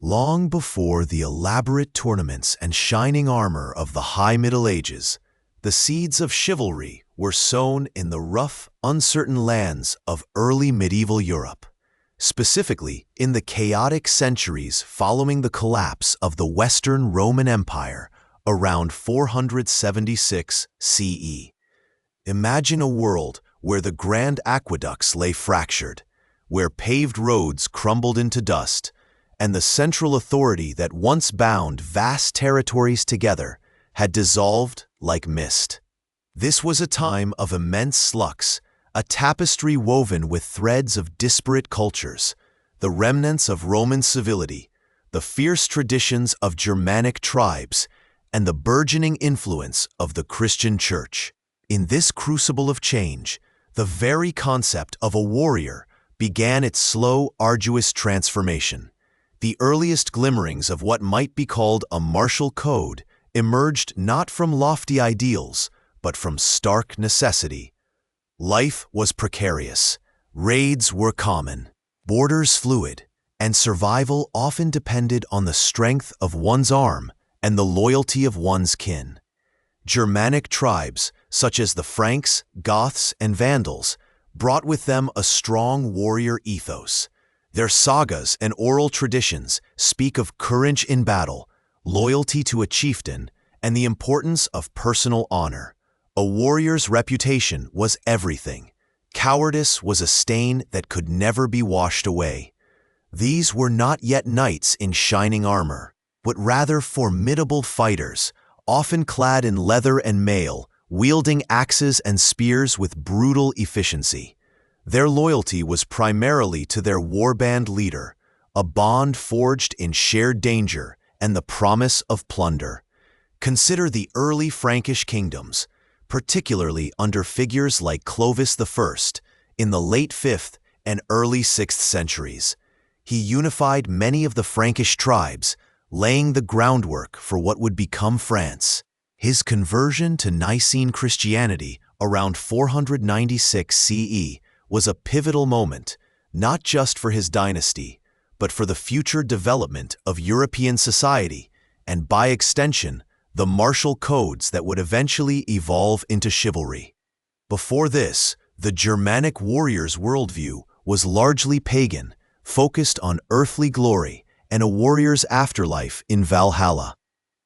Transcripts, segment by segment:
Long before the elaborate tournaments and shining armor of the High Middle Ages, the seeds of chivalry were sown in the rough, uncertain lands of early medieval Europe, specifically in the chaotic centuries following the collapse of the Western Roman Empire around 476 CE. Imagine a world where the grand aqueducts lay fractured, where paved roads crumbled into dust, and the central authority that once bound vast territories together had dissolved like mist. This was a time of immense flux, a tapestry woven with threads of disparate cultures, the remnants of Roman civility, the fierce traditions of Germanic tribes, and the burgeoning influence of the Christian Church. In this crucible of change, the very concept of a warrior began its slow, arduous transformation. The earliest glimmerings of what might be called a martial code emerged not from lofty ideals, but from stark necessity. Life was precarious, raids were common, borders fluid, and survival often depended on the strength of one's arm and the loyalty of one's kin. Germanic tribes, such as the Franks, Goths, and Vandals, brought with them a strong warrior ethos. Their sagas and oral traditions speak of courage in battle, loyalty to a chieftain, and the importance of personal honor. A warrior's reputation was everything. Cowardice was a stain that could never be washed away. These were not yet knights in shining armor, but rather formidable fighters, often clad in leather and mail, wielding axes and spears with brutal efficiency. Their loyalty was primarily to their warband leader, a bond forged in shared danger and the promise of plunder. Consider the early Frankish kingdoms, particularly under figures like Clovis I, in the late 5th and early 6th centuries. He unified many of the Frankish tribes, laying the groundwork for what would become France. His conversion to Nicene Christianity around 496 CE was a pivotal moment, not just for his dynasty, but for the future development of European society, and by extension, the martial codes that would eventually evolve into chivalry. Before this, the Germanic warrior's worldview was largely pagan, focused on earthly glory and a warrior's afterlife in Valhalla.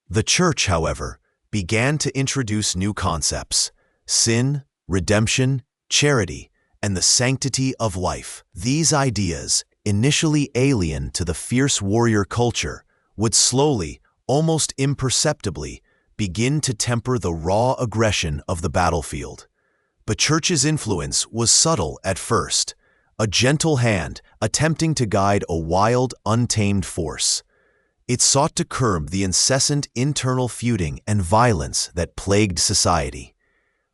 The Church, however, began to introduce new concepts: sin, redemption, charity, and the sanctity of life. These ideas, initially alien to the fierce warrior culture, would slowly, almost imperceptibly, begin to temper the raw aggression of the battlefield. The Church's influence was subtle at first, a gentle hand attempting to guide a wild, untamed force. It sought to curb the incessant internal feuding and violence that plagued society.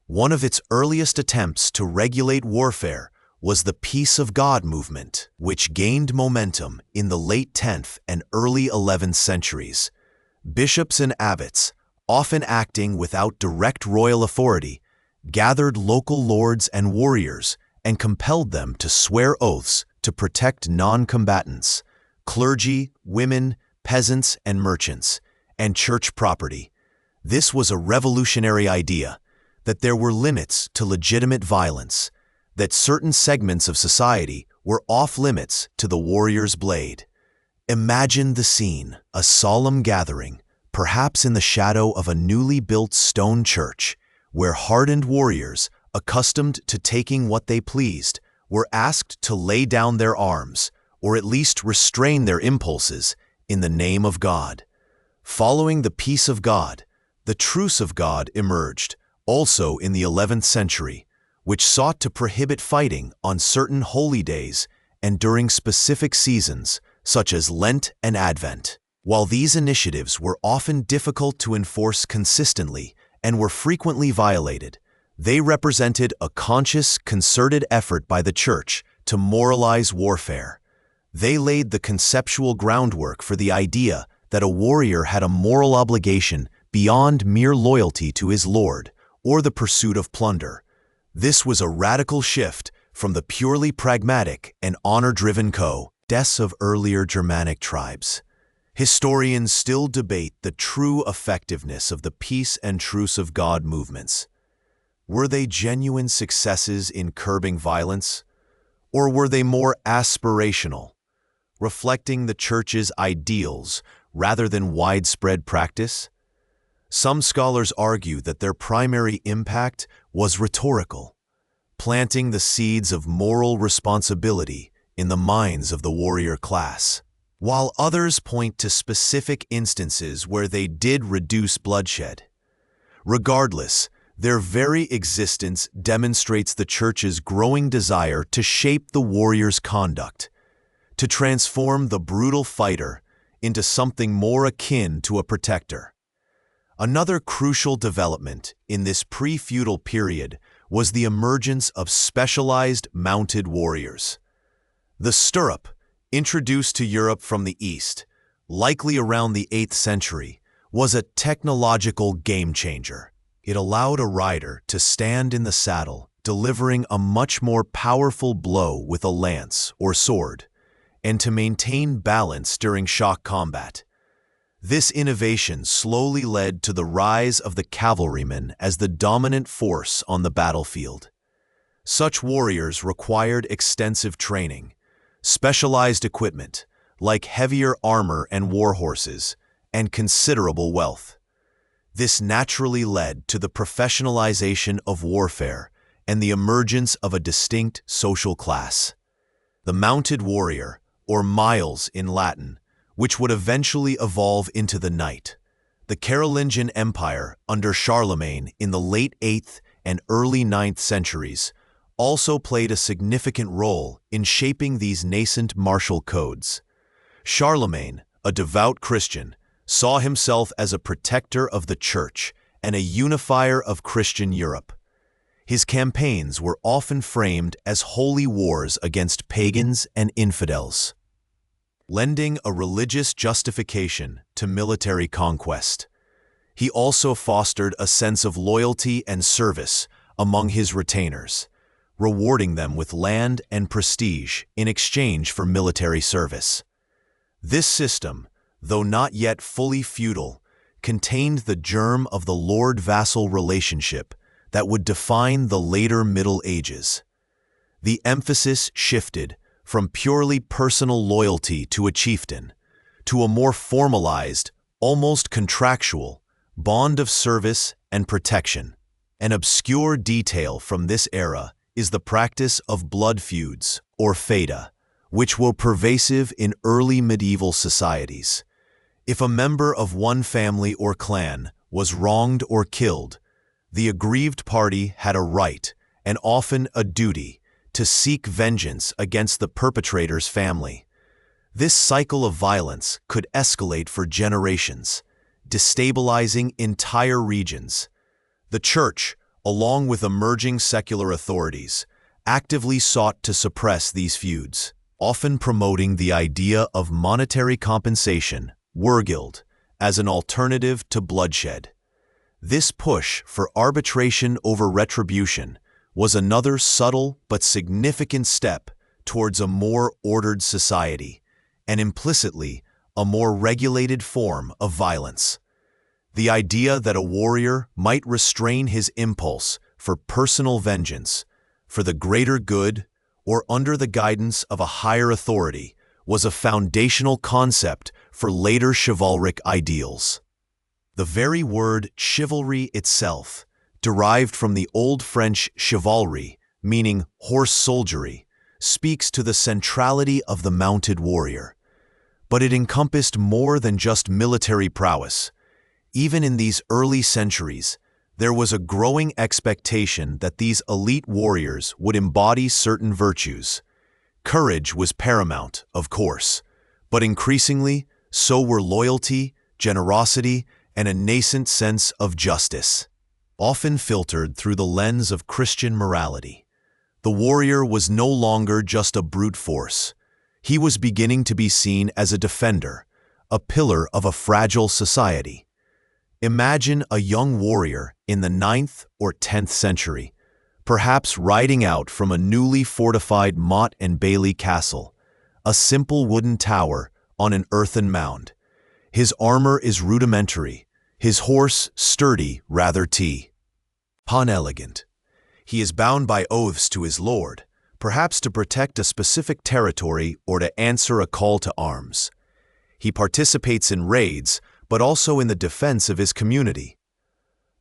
One of its earliest attempts to regulate warfare was the Peace of God movement, which gained momentum in the late 10th and early 11th centuries. Bishops and abbots, often acting without direct royal authority, gathered local lords and warriors and compelled them to swear oaths to protect non-combatants, clergy, women, peasants, and merchants, and church property. This was a revolutionary idea, that there were limits to legitimate violence, that certain segments of society were off-limits to the warrior's blade. Imagine the scene, a solemn gathering, perhaps in the shadow of a newly built stone church, where hardened warriors, accustomed to taking what they pleased, were asked to lay down their arms, or at least restrain their impulses, in the name of God. Following the peace of God, the truce of God emerged, also in the 11th century, which sought to prohibit fighting on certain holy days and during specific seasons, such as Lent and Advent. While these initiatives were often difficult to enforce consistently and were frequently violated, they represented a conscious, concerted effort by the Church to moralize warfare. They laid the conceptual groundwork for the idea that a warrior had a moral obligation beyond mere loyalty to his lord or the pursuit of plunder. This was a radical shift from the purely pragmatic and honor-driven codes of earlier Germanic tribes. Historians still debate the true effectiveness of the peace and truce of God movements. Were they genuine successes in curbing violence, or were they more aspirational, reflecting the Church's ideals rather than widespread practice? Some scholars argue that their primary impact was rhetorical, planting the seeds of moral responsibility in the minds of the warrior class, while others point to specific instances where they did reduce bloodshed. Regardless, their very existence demonstrates the Church's growing desire to shape the warrior's conduct, to transform the brutal fighter into something more akin to a protector. Another crucial development in this pre-feudal period was the emergence of specialized mounted warriors. The stirrup, introduced to Europe from the East, likely around the 8th century, was a technological game-changer. It allowed a rider to stand in the saddle, delivering a much more powerful blow with a lance or sword, and to maintain balance during shock combat. This innovation slowly led to the rise of the cavalryman as the dominant force on the battlefield. Such warriors required extensive training, specialized equipment, like heavier armor and war horses, and considerable wealth. This naturally led to the professionalization of warfare and the emergence of a distinct social class. The mounted warrior, or miles in Latin, which would eventually evolve into the knight. The Carolingian Empire under Charlemagne in the late 8th and early 9th centuries also played a significant role in shaping these nascent martial codes. Charlemagne, a devout Christian, saw himself as a protector of the Church and a unifier of Christian Europe. His campaigns were often framed as holy wars against pagans and infidels, lending a religious justification to military conquest. He also fostered a sense of loyalty and service among his retainers, rewarding them with land and prestige in exchange for military service. This system, though not yet fully feudal, contained the germ of the lord-vassal relationship that would define the later Middle Ages. The emphasis shifted from purely personal loyalty to a chieftain, to a more formalized, almost contractual, bond of service and protection. An obscure detail from this era is the practice of blood feuds, or feida, which were pervasive in early medieval societies. If a member of one family or clan was wronged or killed, the aggrieved party had a right, and often a duty, to seek vengeance against the perpetrator's family. This cycle of violence could escalate for generations, destabilizing entire regions. The Church, along with emerging secular authorities, actively sought to suppress these feuds, often promoting the idea of monetary compensation, wergild, as an alternative to bloodshed. This push for arbitration over retribution was another subtle but significant step towards a more ordered society, and implicitly, a more regulated form of violence. The idea that a warrior might restrain his impulse for personal vengeance, for the greater good, or under the guidance of a higher authority was a foundational concept for later chivalric ideals. The very word chivalry itself, derived from the Old French chivalry, meaning horse soldiery, speaks to the centrality of the mounted warrior. But it encompassed more than just military prowess. Even in these early centuries, there was a growing expectation that these elite warriors would embody certain virtues. Courage was paramount, of course, but increasingly, so were loyalty, generosity, and a nascent sense of justice, often filtered through the lens of Christian morality. The warrior was no longer just a brute force. He was beginning to be seen as a defender, a pillar of a fragile society. Imagine a young warrior in the 9th or 10th century, perhaps riding out from a newly fortified motte and bailey castle, a simple wooden tower on an earthen mound. His armor is rudimentary, his horse sturdy, rather unelegant. He is bound by oaths to his lord, perhaps to protect a specific territory or to answer a call to arms. He participates in raids, but also in the defense of his community.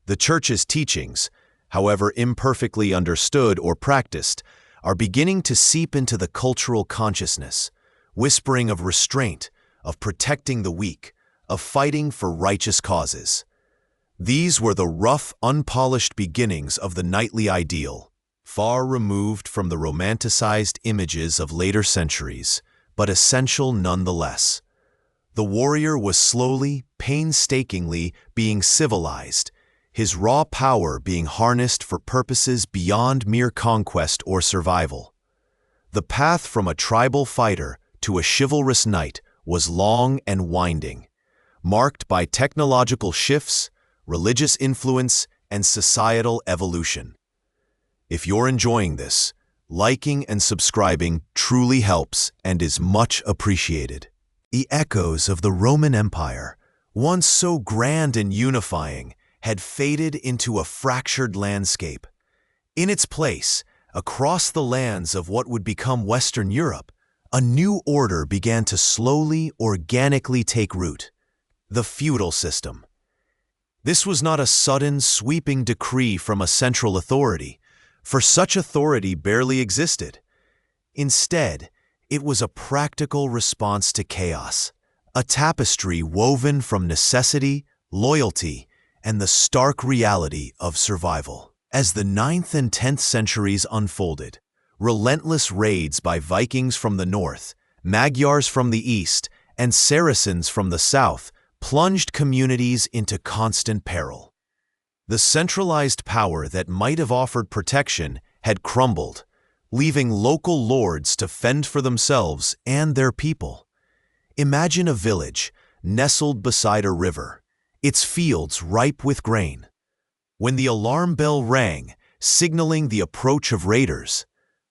The Church's teachings, however imperfectly understood or practiced, are beginning to seep into the cultural consciousness, whispering of restraint, of protecting the weak, of fighting for righteous causes. These were the rough, unpolished beginnings of the knightly ideal, far removed from the romanticized images of later centuries, but essential nonetheless. The warrior was slowly, painstakingly being civilized, his raw power being harnessed for purposes beyond mere conquest or survival. The path from a tribal fighter to a chivalrous knight was long and winding, marked by technological shifts, religious influence, and societal evolution. If you're enjoying this, liking and subscribing truly helps and is much appreciated. The echoes of the Roman Empire, once so grand and unifying, had faded into a fractured landscape. In its place, across the lands of what would become Western Europe, a new order began to slowly, organically take root: the feudal system. This was not a sudden, sweeping decree from a central authority, for such authority barely existed. Instead, it was a practical response to chaos, a tapestry woven from necessity, loyalty, and the stark reality of survival. As the 9th and 10th centuries unfolded, relentless raids by Vikings from the north, Magyars from the east, and Saracens from the south plunged communities into constant peril. The centralized power that might have offered protection had crumbled, leaving local lords to fend for themselves and their people. Imagine a village nestled beside a river, its fields ripe with grain. When the alarm bell rang, signaling the approach of raiders,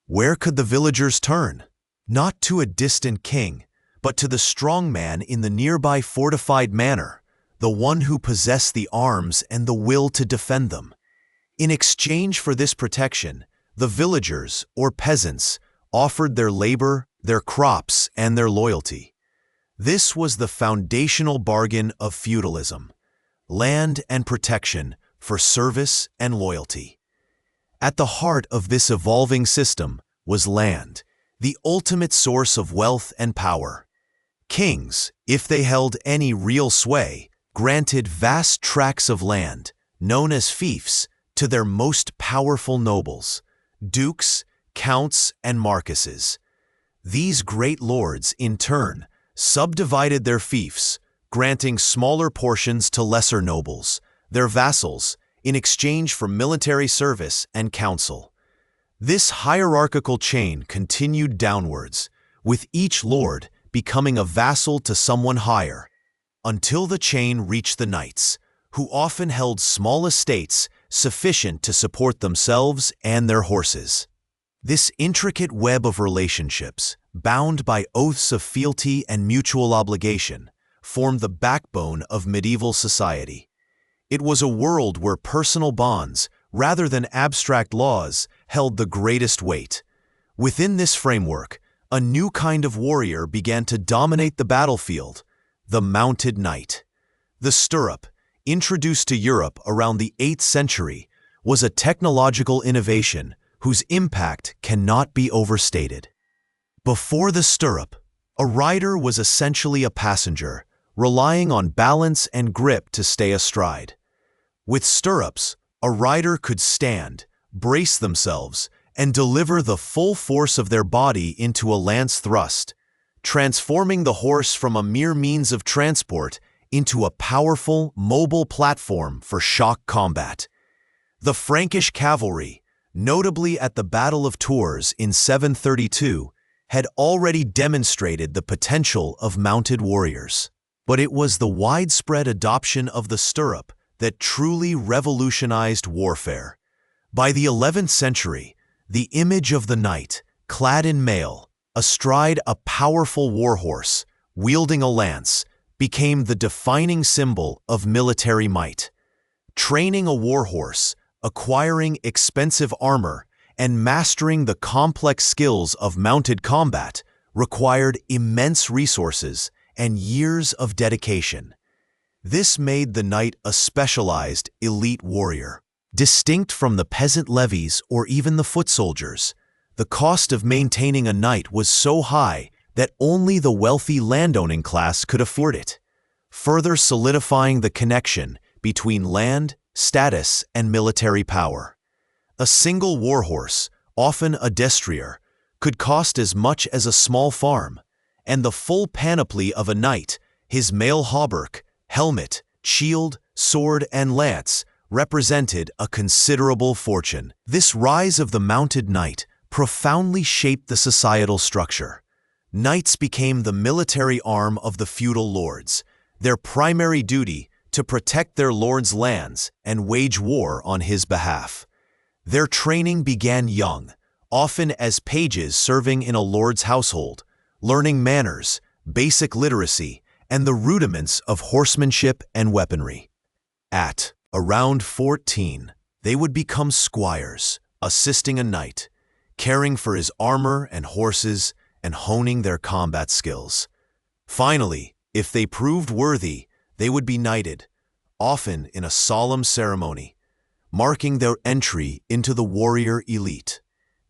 where could the villagers turn? Not to a distant king, but to the strong man in the nearby fortified manor, the one who possessed the arms and the will to defend them. In exchange for this protection, the villagers, or peasants, offered their labor, their crops, and their loyalty. This was the foundational bargain of feudalism: land and protection for service and loyalty. At the heart of this evolving system was land, the ultimate source of wealth and power. Kings, if they held any real sway, granted vast tracts of land, known as fiefs, to their most powerful nobles, dukes, counts, and marquises. These great lords, in turn, subdivided their fiefs, granting smaller portions to lesser nobles, their vassals, in exchange for military service and counsel. This hierarchical chain continued downwards, with each lord becoming a vassal to someone higher, until the chain reached the knights, who often held small estates sufficient to support themselves and their horses. This intricate web of relationships, bound by oaths of fealty and mutual obligation, formed the backbone of medieval society. It was a world where personal bonds, rather than abstract laws, held the greatest weight. Within this framework, a new kind of warrior began to dominate the battlefield: the mounted knight. The stirrup, introduced to Europe around the 8th century, was a technological innovation whose impact cannot be overstated. Before the stirrup, a rider was essentially a passenger, relying on balance and grip to stay astride. With stirrups, a rider could stand, brace themselves, and deliver the full force of their body into a lance thrust, transforming the horse from a mere means of transport into a powerful, mobile platform for shock combat. The Frankish cavalry, notably at the Battle of Tours in 732, had already demonstrated the potential of mounted warriors. But it was the widespread adoption of the stirrup that truly revolutionized warfare. By the 11th century, the image of the knight, clad in mail, astride a powerful warhorse, wielding a lance, became the defining symbol of military might. Training a warhorse, acquiring expensive armor, and mastering the complex skills of mounted combat required immense resources and years of dedication. This made the knight a specialized, elite warrior. Distinct from the peasant levies or even the foot soldiers, the cost of maintaining a knight was so high that only the wealthy landowning class could afford it, further solidifying the connection between land, status, and military power. A single warhorse, often a destrier, could cost as much as a small farm, and the full panoply of a knight, his mail hauberk, helmet, shield, sword, and lance, represented a considerable fortune. This rise of the mounted knight profoundly shaped the societal structure. Knights became the military arm of the feudal lords, their primary duty to protect their lord's lands and wage war on his behalf. Their training began young, often as pages serving in a lord's household, learning manners, basic literacy, and the rudiments of horsemanship and weaponry. At around 14, they would become squires, assisting a knight, caring for his armor and horses, and honing their combat skills. Finally, if they proved worthy, they would be knighted, often in a solemn ceremony, marking their entry into the warrior elite.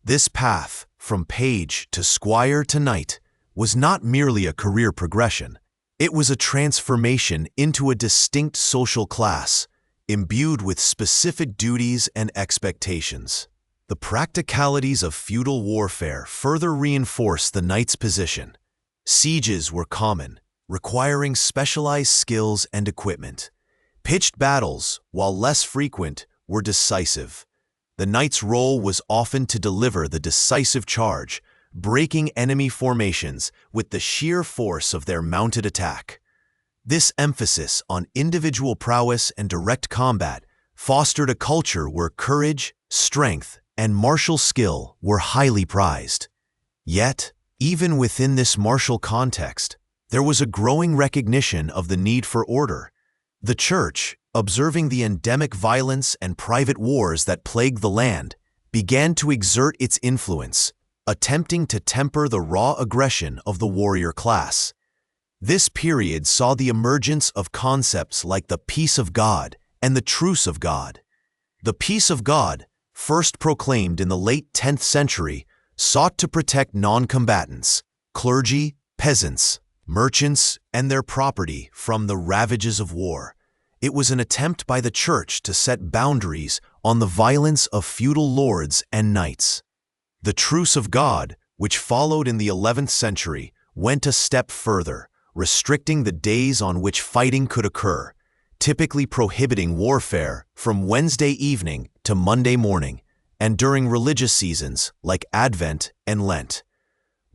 This path, from page to squire to knight, was not merely a career progression. It was a transformation into a distinct social class, imbued with specific duties and expectations. The practicalities of feudal warfare further reinforced the knight's position. Sieges were common, requiring specialized skills and equipment. Pitched battles, while less frequent, were decisive. The knight's role was often to deliver the decisive charge, breaking enemy formations with the sheer force of their mounted attack. This emphasis on individual prowess and direct combat fostered a culture where courage, strength, and martial skill were highly prized. Yet, even within this martial context, there was a growing recognition of the need for order. The Church, observing the endemic violence and private wars that plagued the land, began to exert its influence, attempting to temper the raw aggression of the warrior class. This period saw the emergence of concepts like the peace of God and the truce of God. The peace of God, first proclaimed in the late 10th century, sought to protect non-combatants, clergy, peasants, merchants, and their property from the ravages of war. It was an attempt by the Church to set boundaries on the violence of feudal lords and knights. The Truce of God, which followed in the 11th century, went a step further, restricting the days on which fighting could occur, typically prohibiting warfare from Wednesday evening to Monday morning, and during religious seasons like Advent and Lent.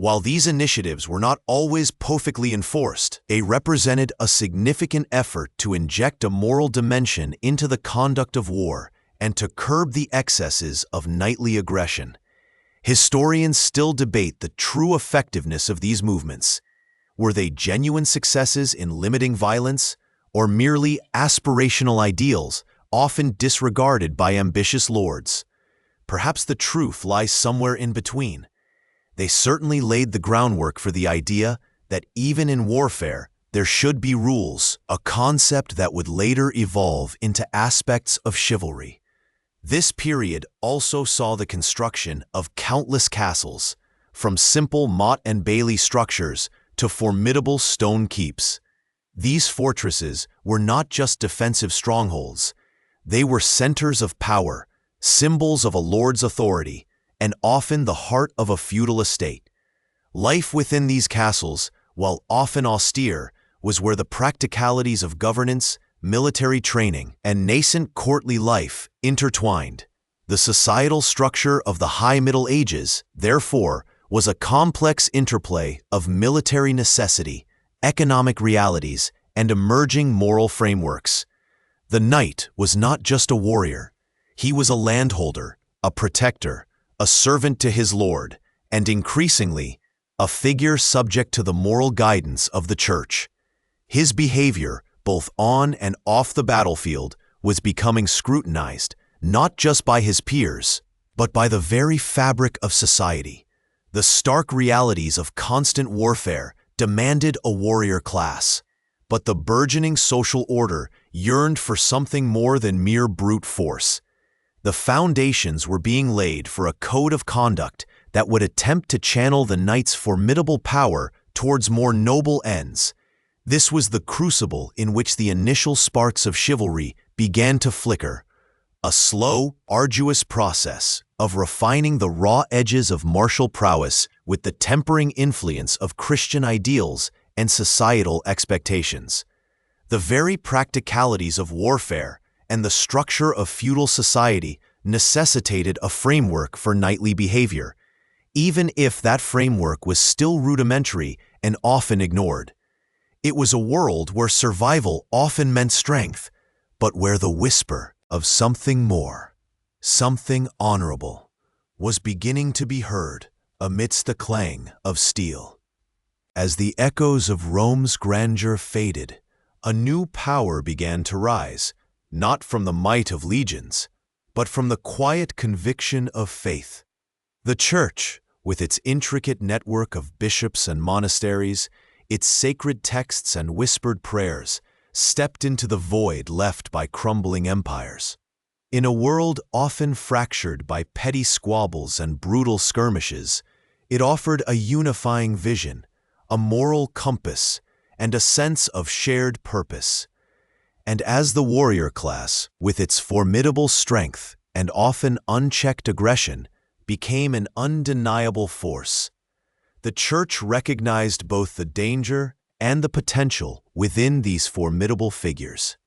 While these initiatives were not always perfectly enforced, they represented a significant effort to inject a moral dimension into the conduct of war and to curb the excesses of knightly aggression. Historians still debate the true effectiveness of these movements. Were they genuine successes in limiting violence, or merely aspirational ideals often disregarded by ambitious lords? Perhaps the truth lies somewhere in between. They certainly laid the groundwork for the idea that even in warfare, there should be rules, a concept that would later evolve into aspects of chivalry. This period also saw the construction of countless castles, from simple motte and bailey structures to formidable stone keeps. These fortresses were not just defensive strongholds. They were centers of power, symbols of a lord's authority, and often the heart of a feudal estate. Life within these castles, while often austere, was where the practicalities of governance, military training, and nascent courtly life intertwined. The societal structure of the High Middle Ages, therefore, was a complex interplay of military necessity, economic realities, and emerging moral frameworks. The knight was not just a warrior. He was a landholder, a protector, a servant to his lord, and increasingly, a figure subject to the moral guidance of the Church. His behavior, both on and off the battlefield, was becoming scrutinized, not just by his peers, but by the very fabric of society. The stark realities of constant warfare demanded a warrior class, but the burgeoning social order yearned for something more than mere brute force. The foundations were being laid for a code of conduct that would attempt to channel the knight's formidable power towards more noble ends. This was the crucible in which the initial sparks of chivalry began to flicker, a slow, arduous process of refining the raw edges of martial prowess with the tempering influence of Christian ideals and societal expectations. The very practicalities of warfare and the structure of feudal society necessitated a framework for knightly behavior, even if that framework was still rudimentary and often ignored. It was a world where survival often meant strength, but where the whisper of something more, something honorable, was beginning to be heard amidst the clang of steel. As the echoes of Rome's grandeur faded, a new power began to rise, not from the might of legions, but from the quiet conviction of faith. The Church, with its intricate network of bishops and monasteries, its sacred texts and whispered prayers, stepped into the void left by crumbling empires. In a world often fractured by petty squabbles and brutal skirmishes, it offered a unifying vision, a moral compass, and a sense of shared purpose. And as the warrior class, with its formidable strength and often unchecked aggression, became an undeniable force, the Church recognized both the danger and the potential within these formidable figures.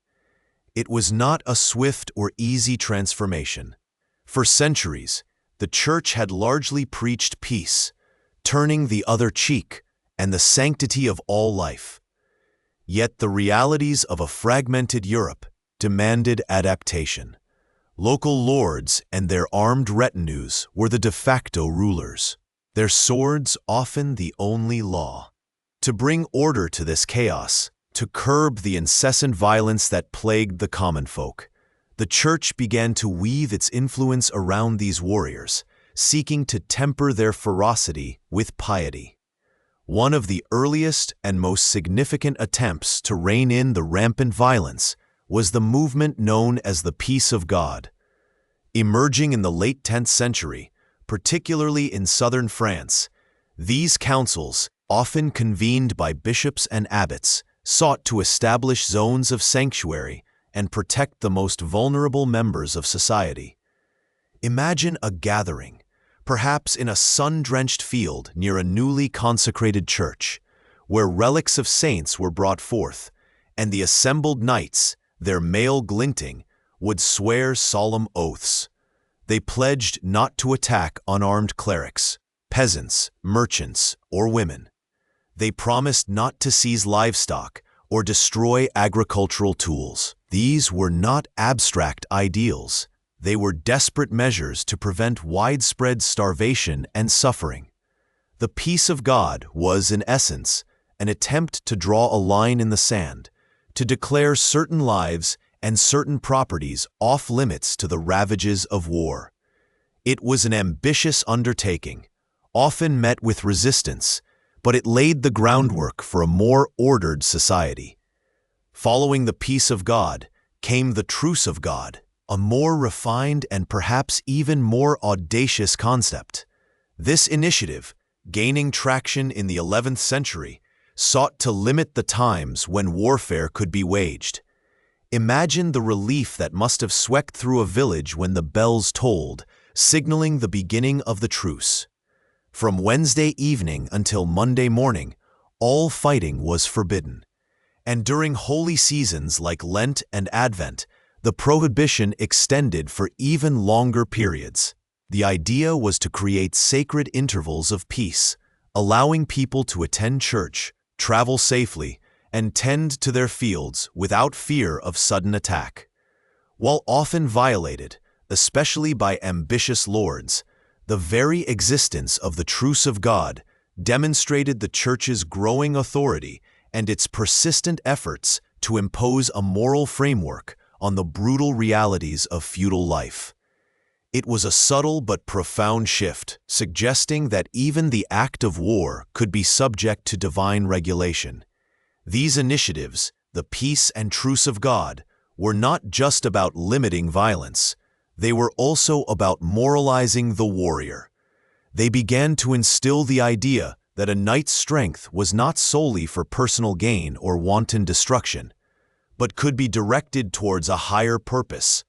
It was not a swift or easy transformation. For centuries, the Church had largely preached peace, turning the other cheek, and the sanctity of all life. Yet the realities of a fragmented Europe demanded adaptation. Local lords and their armed retinues were the de facto rulers, their swords often the only law. To bring order to this chaos, to curb the incessant violence that plagued the common folk, the Church began to weave its influence around these warriors, seeking to temper their ferocity with piety. One of the earliest and most significant attempts to rein in the rampant violence was the movement known as the Peace of God. Emerging in the late 10th century, particularly in southern France, these councils, often convened by bishops and abbots, sought to establish zones of sanctuary and protect the most vulnerable members of society. Imagine a gathering, perhaps in a sun-drenched field near a newly consecrated church, where relics of saints were brought forth, and the assembled knights, their mail glinting, would swear solemn oaths. They pledged not to attack unarmed clerics, peasants, merchants, or women. They promised not to seize livestock or destroy agricultural tools. These were not abstract ideals. They were desperate measures to prevent widespread starvation and suffering. The peace of God was, in essence, an attempt to draw a line in the sand, to declare certain lives and certain properties off limits to the ravages of war. It was an ambitious undertaking, often met with resistance, but it laid the groundwork for a more ordered society. Following the peace of God came the truce of God, a more refined and perhaps even more audacious concept. This initiative, gaining traction in the 11th century, sought to limit the times when warfare could be waged. Imagine the relief that must have swept through a village when the bells tolled, signaling the beginning of the truce. From Wednesday evening until Monday morning, all fighting was forbidden. And during holy seasons like Lent and Advent, the prohibition extended for even longer periods. The idea was to create sacred intervals of peace, allowing people to attend church, travel safely, and tend to their fields without fear of sudden attack. While often violated, especially by ambitious lords, the very existence of the truce of God demonstrated the Church's growing authority and its persistent efforts to impose a moral framework on the brutal realities of feudal life. It was a subtle but profound shift, suggesting that even the act of war could be subject to divine regulation. These initiatives, the peace and truce of God, were not just about limiting violence. They were also about moralizing the warrior. They began to instill the idea that a knight's strength was not solely for personal gain or wanton destruction, but could be directed towards a higher purpose.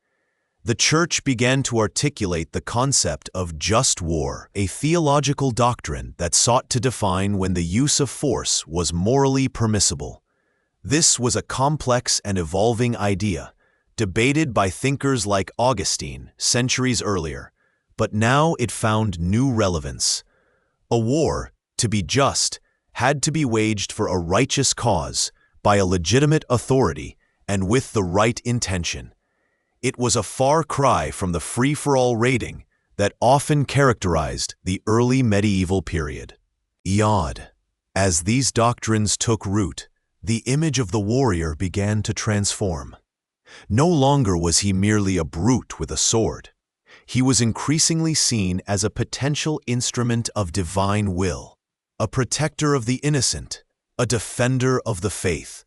The Church began to articulate the concept of just war, a theological doctrine that sought to define when the use of force was morally permissible. This was a complex and evolving idea, debated by thinkers like Augustine centuries earlier, but now it found new relevance. A war, to be just, had to be waged for a righteous cause, by a legitimate authority, and with the right intention. It was a far cry from the free-for-all raiding that often characterized the early medieval period. As these doctrines took root, the image of the warrior began to transform. No longer was he merely a brute with a sword. He was increasingly seen as a potential instrument of divine will, a protector of the innocent, a defender of the faith.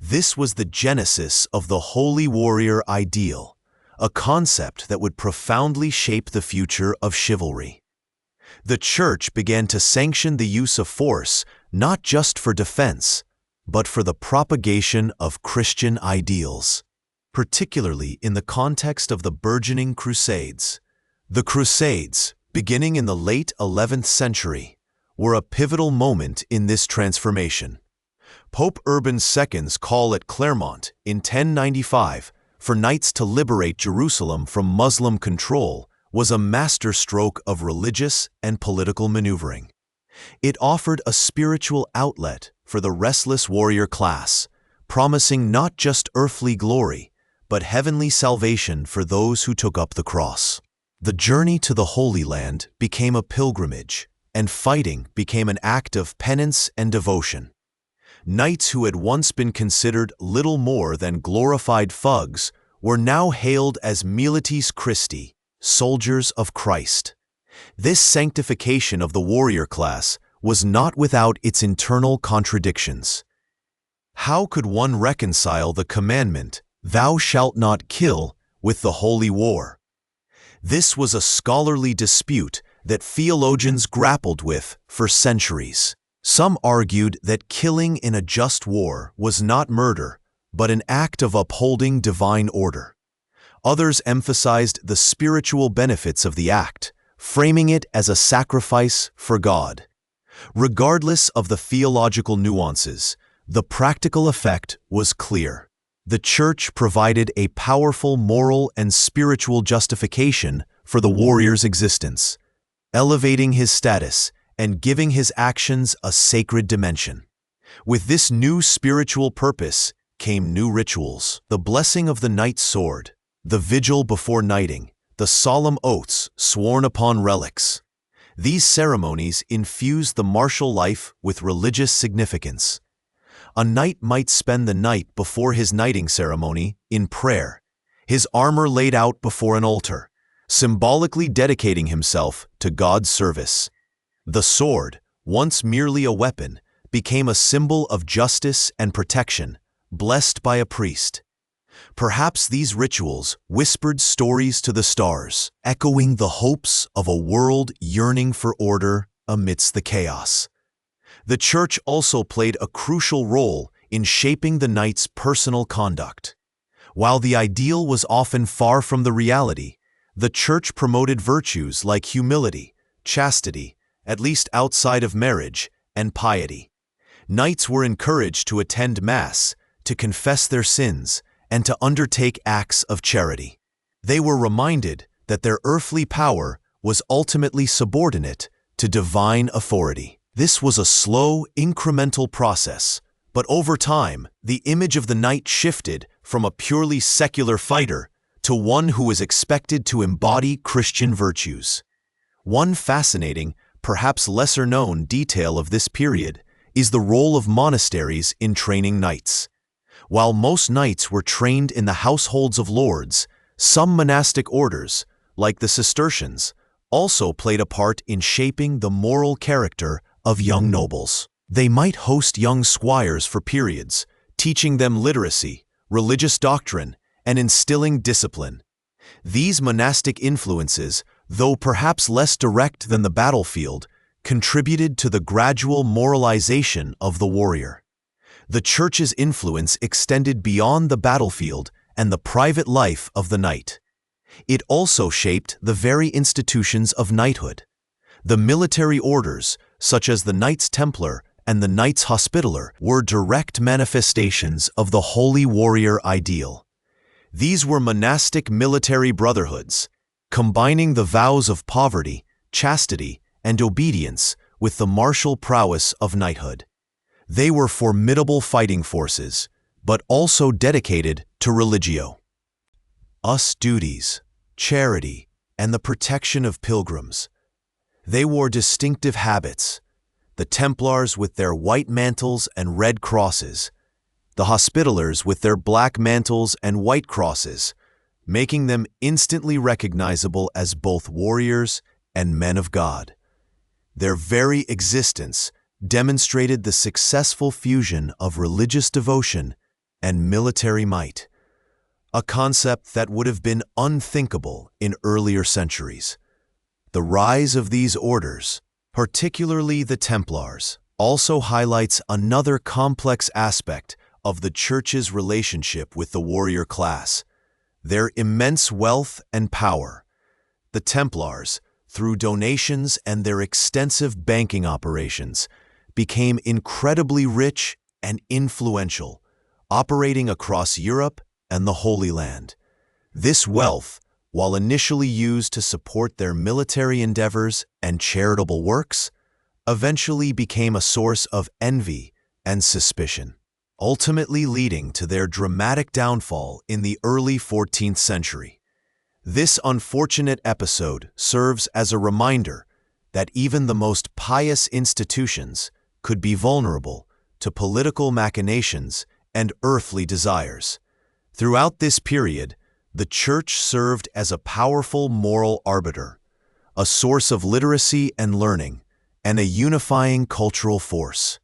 This was the genesis of the holy warrior ideal, a concept that would profoundly shape the future of chivalry. The Church began to sanction the use of force not just for defense, but for the propagation of Christian ideals, particularly in the context of the burgeoning Crusades. The Crusades, beginning in the late 11th century, were a pivotal moment in this transformation. Pope Urban II's call at Clermont in 1095 for knights to liberate Jerusalem from Muslim control was a masterstroke of religious and political maneuvering. It offered a spiritual outlet for the restless warrior class, promising not just earthly glory, but heavenly salvation for those who took up the cross. The journey to the Holy Land became a pilgrimage, and fighting became an act of penance and devotion. Knights who had once been considered little more than glorified thugs were now hailed as milites Christi, soldiers of Christ. This sanctification of the warrior class was not without its internal contradictions. How could one reconcile the commandment, "Thou shalt not kill," with the holy war? This was a scholarly dispute that theologians grappled with for centuries. Some argued that killing in a just war was not murder, but an act of upholding divine order. Others emphasized the spiritual benefits of the act, framing it as a sacrifice for God. Regardless of the theological nuances, the practical effect was clear. The Church provided a powerful moral and spiritual justification for the warrior's existence, elevating his status and giving his actions a sacred dimension. With this new spiritual purpose came new rituals: the blessing of the knight's sword, the vigil before knighting, the solemn oaths sworn upon relics. These ceremonies infused the martial life with religious significance. A knight might spend the night before his knighting ceremony in prayer, his armor laid out before an altar, symbolically dedicating himself to God's service. The sword, once merely a weapon, became a symbol of justice and protection, blessed by a priest. Perhaps these rituals whispered stories to the stars, echoing the hopes of a world yearning for order amidst the chaos. The Church also played a crucial role in shaping the knight's personal conduct. While the ideal was often far from the reality, the Church promoted virtues like humility, chastity, at least outside of marriage, and piety. Knights were encouraged to attend Mass, to confess their sins, and to undertake acts of charity. They were reminded that their earthly power was ultimately subordinate to divine authority. This was a slow, incremental process, but over time, the image of the knight shifted from a purely secular fighter to one who was expected to embody Christian virtues. One fascinating, perhaps lesser-known detail of this period is the role of monasteries in training knights. While most knights were trained in the households of lords, some monastic orders, like the Cistercians, also played a part in shaping the moral character of young nobles. They might host young squires for periods, teaching them literacy, religious doctrine, and instilling discipline. These monastic influences, though perhaps less direct than the battlefield, contributed to the gradual moralization of the warrior. The Church's influence extended beyond the battlefield and the private life of the knight. It also shaped the very institutions of knighthood. The military orders, such as the Knights Templar and the Knights Hospitaller, were direct manifestations of the holy warrior ideal. These were monastic military brotherhoods, combining the vows of poverty, chastity, and obedience with the martial prowess of knighthood. They were formidable fighting forces, but also dedicated to religio. Duties, charity, and the protection of pilgrims. They wore distinctive habits, the Templars with their white mantles and red crosses, the Hospitallers with their black mantles and white crosses, making them instantly recognizable as both warriors and men of God. Their very existence demonstrated the successful fusion of religious devotion and military might, a concept that would have been unthinkable in earlier centuries. The rise of these orders, particularly the Templars, also highlights another complex aspect of the Church's relationship with the warrior class: their immense wealth and power. The Templars, through donations and their extensive banking operations, became incredibly rich and influential, operating across Europe and the Holy Land. This wealth, while initially used to support their military endeavors and charitable works, eventually became a source of envy and suspicion, ultimately leading to their dramatic downfall in the early 14th century. This unfortunate episode serves as a reminder that even the most pious institutions could be vulnerable to political machinations and earthly desires. Throughout this period, the Church served as a powerful moral arbiter, a source of literacy and learning, and a unifying cultural force.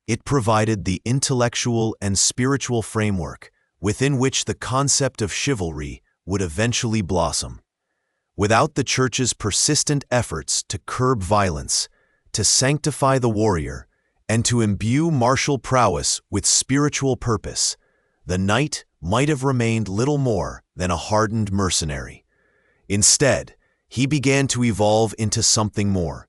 It provided the intellectual and spiritual framework within which the concept of chivalry would eventually blossom. Without the Church's persistent efforts to curb violence, to sanctify the warrior, and to imbue martial prowess with spiritual purpose, the knight might have remained little more than a hardened mercenary. Instead, he began to evolve into something more,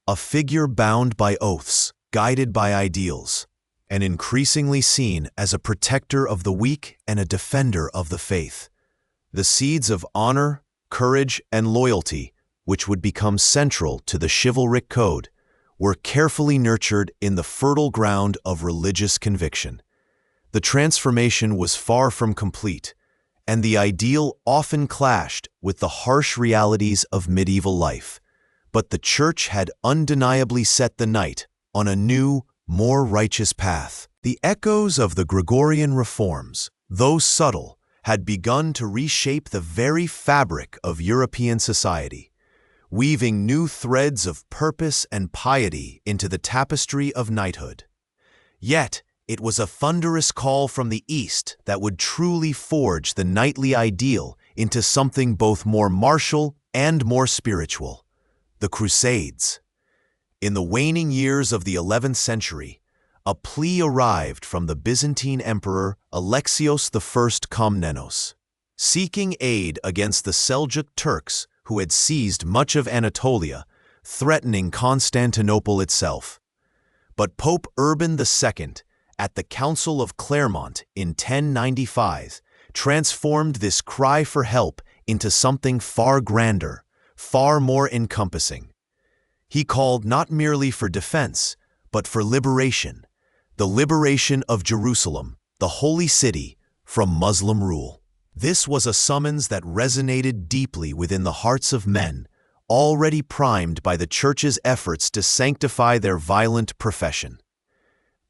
a figure bound by oaths, guided by ideals, and increasingly seen as a protector of the weak and a defender of the faith. The seeds of honor, courage, and loyalty, which would become central to the chivalric code, were carefully nurtured in the fertile ground of religious conviction. The transformation was far from complete, and the ideal often clashed with the harsh realities of medieval life. But the Church had undeniably set the knight on a new, more righteous path. The echoes of the Gregorian reforms, though subtle, had begun to reshape the very fabric of European society, weaving new threads of purpose and piety into the tapestry of knighthood. Yet, it was a thunderous call from the East that would truly forge the knightly ideal into something both more martial and more spiritual: the Crusades. In the waning years of the 11th century, a plea arrived from the Byzantine Emperor Alexios I Komnenos, seeking aid against the Seljuk Turks who had seized much of Anatolia, threatening Constantinople itself. But Pope Urban II, at the Council of Clermont in 1095, transformed this cry for help into something far grander, far more encompassing. He called not merely for defense, but for liberation, the liberation of Jerusalem, the holy city, from Muslim rule. This was a summons that resonated deeply within the hearts of men, already primed by the Church's efforts to sanctify their violent profession.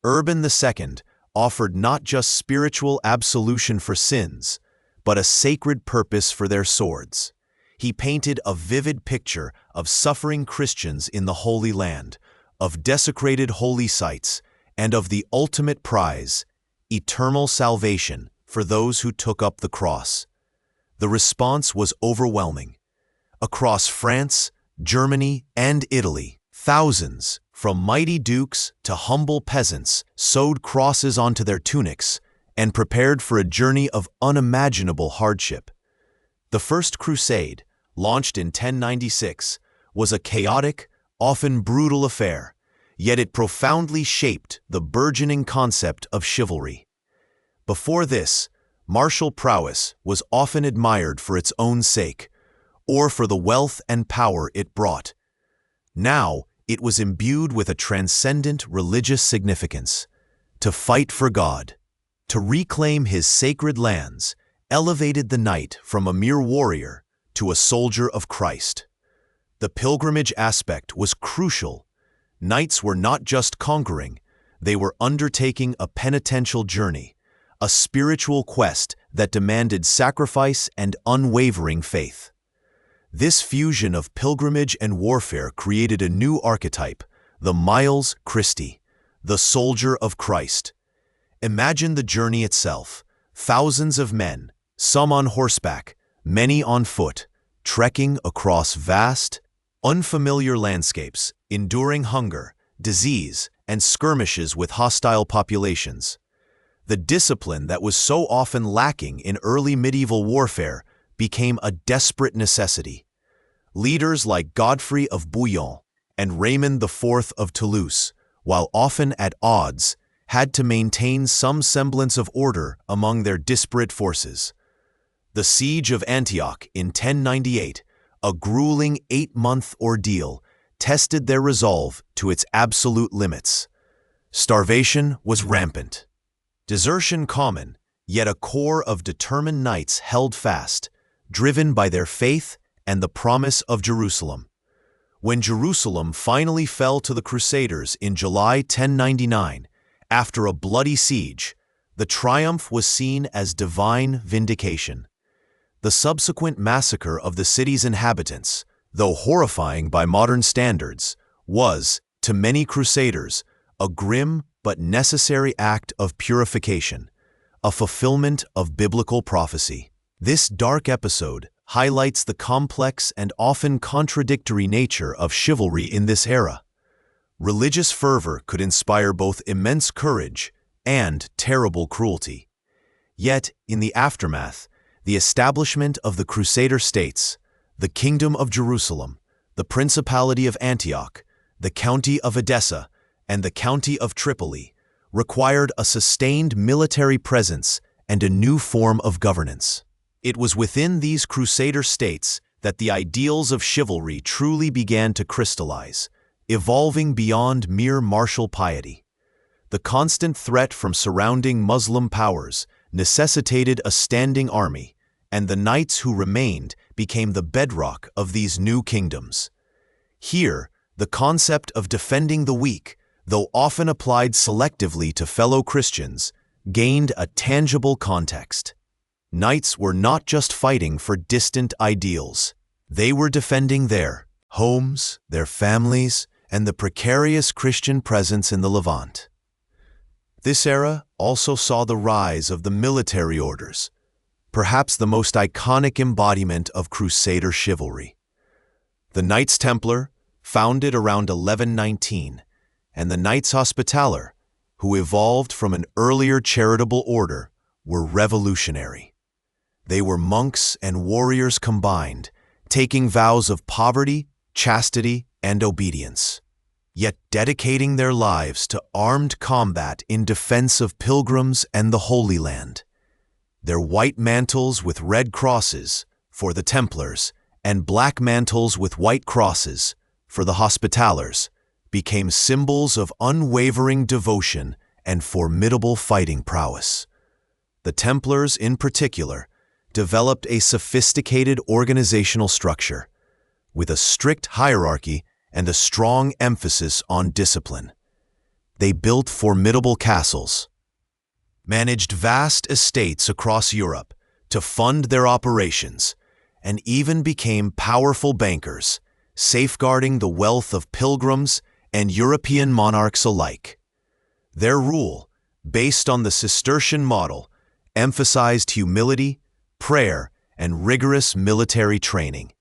Urban II offered not just spiritual absolution for sins, but a sacred purpose for their swords. He painted a vivid picture of suffering Christians in the Holy Land, of desecrated holy sites, and of the ultimate prize, eternal salvation for those who took up the cross. The response was overwhelming. Across France, Germany, and Italy, thousands, from mighty dukes to humble peasants, sewed crosses onto their tunics and prepared for a journey of unimaginable hardship. The First Crusade, launched in 1096, was a chaotic, often brutal affair, yet it profoundly shaped the burgeoning concept of chivalry. Before this, martial prowess was often admired for its own sake, or for the wealth and power it brought. Now, it was imbued with a transcendent religious significance. To fight for God, to reclaim his sacred lands, elevated the knight from a mere warrior to a soldier of Christ. The pilgrimage aspect was crucial. Knights were not just conquering, they were undertaking a penitential journey, a spiritual quest that demanded sacrifice and unwavering faith. This fusion of pilgrimage and warfare created a new archetype, the Miles Christi, the soldier of Christ. Imagine the journey itself, thousands of men, some on horseback, many on foot, trekking across vast, unfamiliar landscapes, enduring hunger, disease, and skirmishes with hostile populations. The discipline that was so often lacking in early medieval warfare became a desperate necessity. Leaders like Godfrey of Bouillon and Raymond IV of Toulouse, while often at odds, had to maintain some semblance of order among their disparate forces. The Siege of Antioch in 1098, a grueling 8-month ordeal, tested their resolve to its absolute limits. Starvation was rampant. Desertion common, yet a core of determined knights held fast, driven by their faith and the promise of Jerusalem. When Jerusalem finally fell to the Crusaders in July 1099, after a bloody siege, the triumph was seen as divine vindication. The subsequent massacre of the city's inhabitants, though horrifying by modern standards, was, to many Crusaders, a grim but necessary act of purification, a fulfillment of biblical prophecy. This dark episode highlights the complex and often contradictory nature of chivalry in this era. Religious fervor could inspire both immense courage and terrible cruelty. Yet, in the aftermath, the establishment of the Crusader states, the Kingdom of Jerusalem, the Principality of Antioch, the County of Edessa, and the County of Tripoli, required a sustained military presence and a new form of governance. It was within these Crusader states that the ideals of chivalry truly began to crystallize, evolving beyond mere martial piety. The constant threat from surrounding Muslim powers necessitated a standing army, and the knights who remained became the bedrock of these new kingdoms. Here, the concept of defending the weak, though often applied selectively to fellow Christians, gained a tangible context. Knights were not just fighting for distant ideals. They were defending their homes, their families, and the precarious Christian presence in the Levant. This era also saw the rise of the military orders, perhaps the most iconic embodiment of Crusader chivalry. The Knights Templar, founded around 1119, and the Knights Hospitaller, who evolved from an earlier charitable order, were revolutionary. They were monks and warriors combined, taking vows of poverty, chastity, and obedience, yet dedicating their lives to armed combat in defense of pilgrims and the Holy Land. Their white mantles with red crosses, for the Templars, and black mantles with white crosses, for the Hospitallers, became symbols of unwavering devotion and formidable fighting prowess. The Templars, in particular, developed a sophisticated organizational structure, with a strict hierarchy and a strong emphasis on discipline. They built formidable castles, managed vast estates across Europe to fund their operations, and even became powerful bankers, safeguarding the wealth of pilgrims and European monarchs alike. Their rule, based on the Cistercian model, emphasized humility, prayer, and rigorous military training.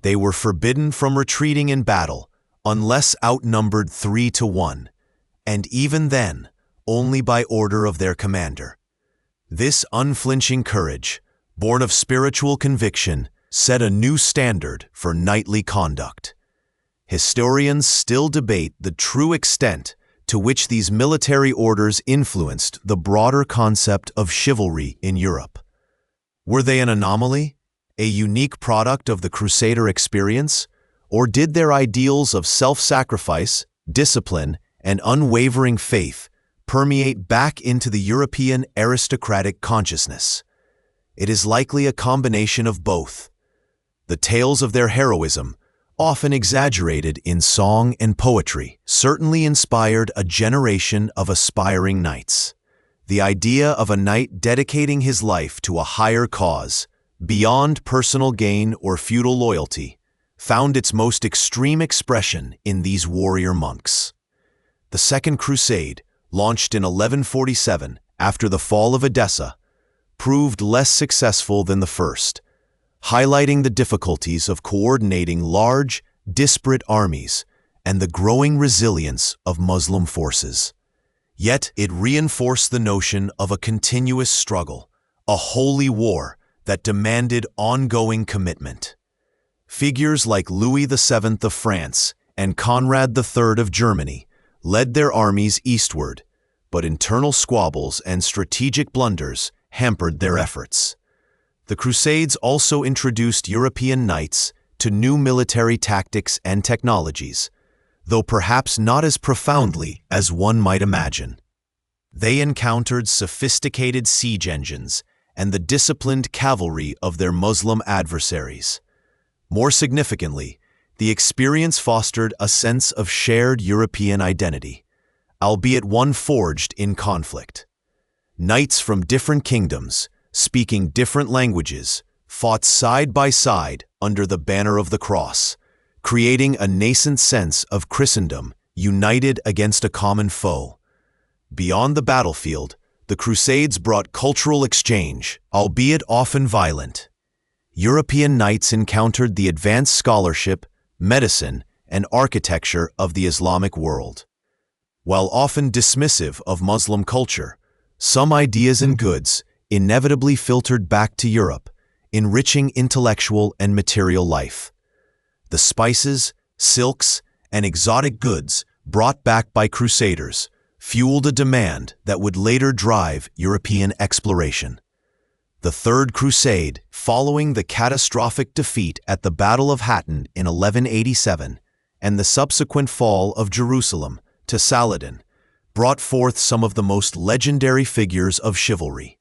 They were forbidden from retreating in battle unless outnumbered 3-1, and even then, only by order of their commander. This unflinching courage, born of spiritual conviction, set a new standard for knightly conduct. Historians still debate the true extent to which these military orders influenced the broader concept of chivalry in Europe. Were they an anomaly, a unique product of the Crusader experience, or did their ideals of self-sacrifice, discipline, and unwavering faith permeate back into the European aristocratic consciousness? It is likely a combination of both. The tales of their heroism, often exaggerated in song and poetry, certainly inspired a generation of aspiring knights. The idea of a knight dedicating his life to a higher cause, beyond personal gain or feudal loyalty, found its most extreme expression in these warrior monks. The Second Crusade, launched in 1147 after the fall of Edessa, proved less successful than the first, highlighting the difficulties of coordinating large, disparate armies and the growing resilience of Muslim forces. Yet it reinforced the notion of a continuous struggle, a holy war that demanded ongoing commitment. Figures like Louis VII of France and Conrad III of Germany led their armies eastward, but internal squabbles and strategic blunders hampered their efforts. The Crusades also introduced European knights to new military tactics and technologies, though perhaps not as profoundly as one might imagine. They encountered sophisticated siege engines and the disciplined cavalry of their Muslim adversaries. More significantly, the experience fostered a sense of shared European identity, albeit one forged in conflict. Knights from different kingdoms, speaking different languages, fought side by side under the banner of the cross, creating a nascent sense of Christendom united against a common foe. Beyond the battlefield, the Crusades brought cultural exchange, albeit often violent. European knights encountered the advanced scholarship, medicine, and architecture of the Islamic world. While often dismissive of Muslim culture, some ideas and goods inevitably filtered back to Europe, enriching intellectual and material life. The spices, silks, and exotic goods brought back by Crusaders fueled a demand that would later drive European exploration. The Third Crusade, following the catastrophic defeat at the Battle of Hattin in 1187 and the subsequent fall of Jerusalem to Saladin, brought forth some of the most legendary figures of chivalry.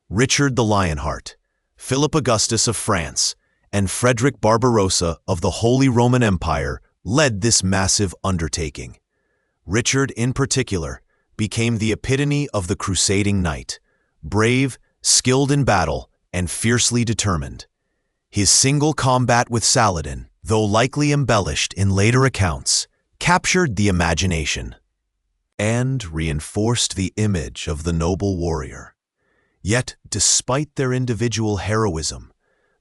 Richard the Lionheart, Philip Augustus of France, and Frederick Barbarossa of the Holy Roman Empire led this massive undertaking. Richard, in particular, became the epitome of the crusading knight, brave, skilled in battle, and fiercely determined. His single combat with Saladin, though likely embellished in later accounts, captured the imagination and reinforced the image of the noble warrior. Yet, despite their individual heroism,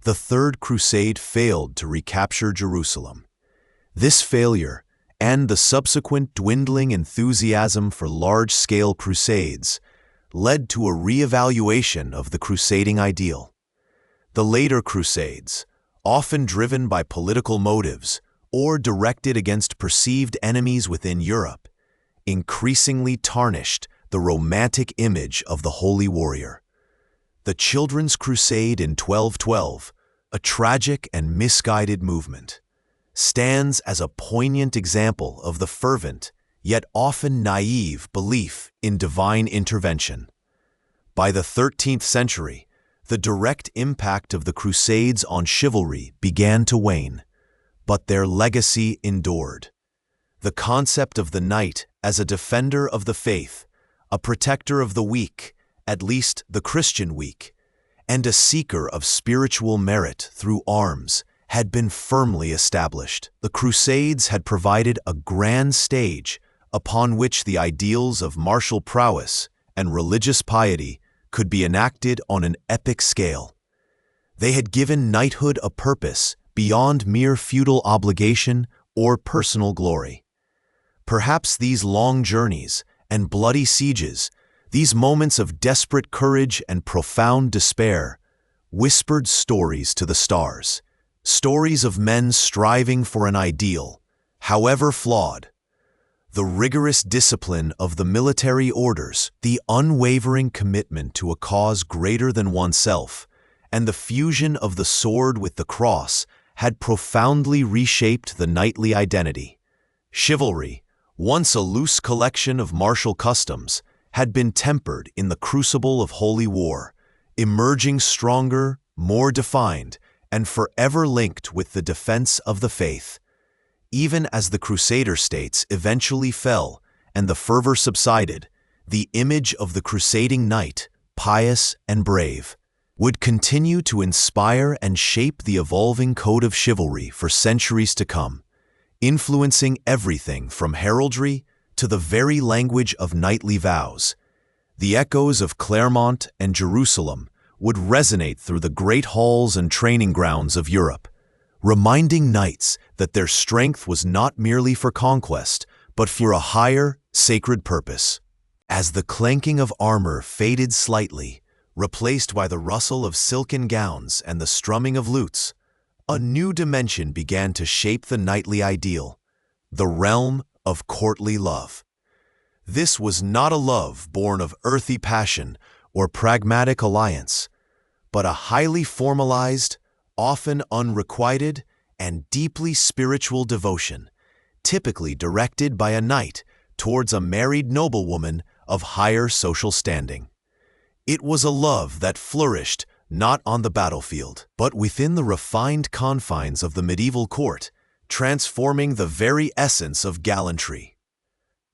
the Third Crusade failed to recapture Jerusalem. This failure, and the subsequent dwindling enthusiasm for large-scale crusades, led to a re-evaluation of the crusading ideal. The later Crusades, often driven by political motives or directed against perceived enemies within Europe, increasingly tarnished the romantic image of the holy warrior. The Children's Crusade in 1212, a tragic and misguided movement, stands as a poignant example of the fervent, yet often naive belief in divine intervention. By the 13th century, the direct impact of the Crusades on chivalry began to wane, but their legacy endured. the concept of the knight as a defender of the faith, a protector of the weak, at least the Christian weak, and a seeker of spiritual merit through arms had been firmly established. The Crusades had provided a grand stage upon which the ideals of martial prowess and religious piety could be enacted on an epic scale. They had given knighthood a purpose beyond mere feudal obligation or personal glory. Perhaps these long journeys and bloody sieges, these moments of desperate courage and profound despair, whispered stories to the stars, stories of men striving for an ideal, however flawed. The rigorous discipline of the military orders, the unwavering commitment to a cause greater than oneself, and the fusion of the sword with the cross had profoundly reshaped the knightly identity. Chivalry, once a loose collection of martial customs, had been tempered in the crucible of holy war, emerging stronger, more defined, and forever linked with the defense of the faith. Even as the Crusader states eventually fell and the fervor subsided, the image of the crusading knight, pious and brave, would continue to inspire and shape the evolving code of chivalry for centuries to come, influencing everything from heraldry to the very language of knightly vows. The echoes of Clermont and Jerusalem would resonate through the great halls and training grounds of Europe, reminding knights that their strength was not merely for conquest, but for a higher, sacred purpose. As the clanking of armor faded slightly, replaced by the rustle of silken gowns and the strumming of lutes, a new dimension began to shape the knightly ideal, the realm of courtly love. This was not a love born of earthy passion or pragmatic alliance, but a highly formalized, often unrequited, and deeply spiritual devotion, typically directed by a knight towards a married noblewoman of higher social standing. It was a love that flourished not on the battlefield, but within the refined confines of the medieval court, transforming the very essence of gallantry.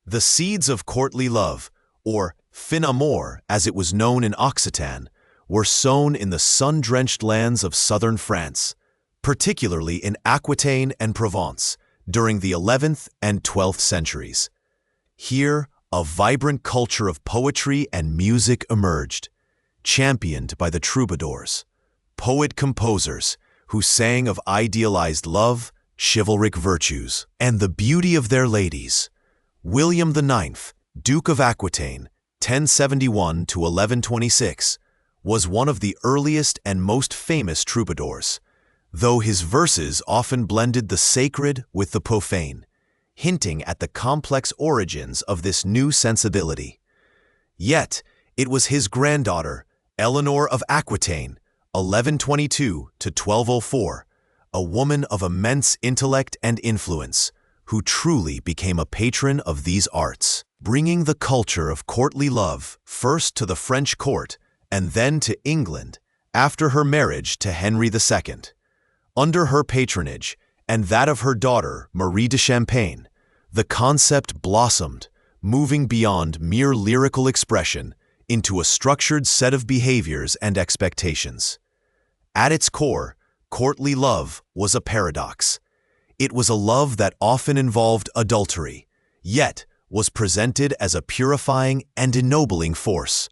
The seeds of courtly love, or fin amour as it was known in Occitan, were sown in the sun-drenched lands of southern France, particularly in Aquitaine and Provence, during the 11th and 12th centuries. Here, a vibrant culture of poetry and music emerged, championed by the troubadours, poet-composers who sang of idealized love, chivalric virtues, and the beauty of their ladies. William IX, Duke of Aquitaine, 1071 to 1126, was one of the earliest and most famous troubadours, though his verses often blended the sacred with the profane, hinting at the complex origins of this new sensibility. Yet, it was his granddaughter, Eleanor of Aquitaine, 1122 to 1204, a woman of immense intellect and influence, who truly became a patron of these arts, bringing the culture of courtly love first to the French court and then to England after her marriage to Henry II. Under her patronage and that of her daughter Marie de Champagne, the concept blossomed, moving beyond mere lyrical expression into a structured set of behaviors and expectations. At its core, courtly love was a paradox. It was a love that often involved adultery, yet was presented as a purifying and ennobling force.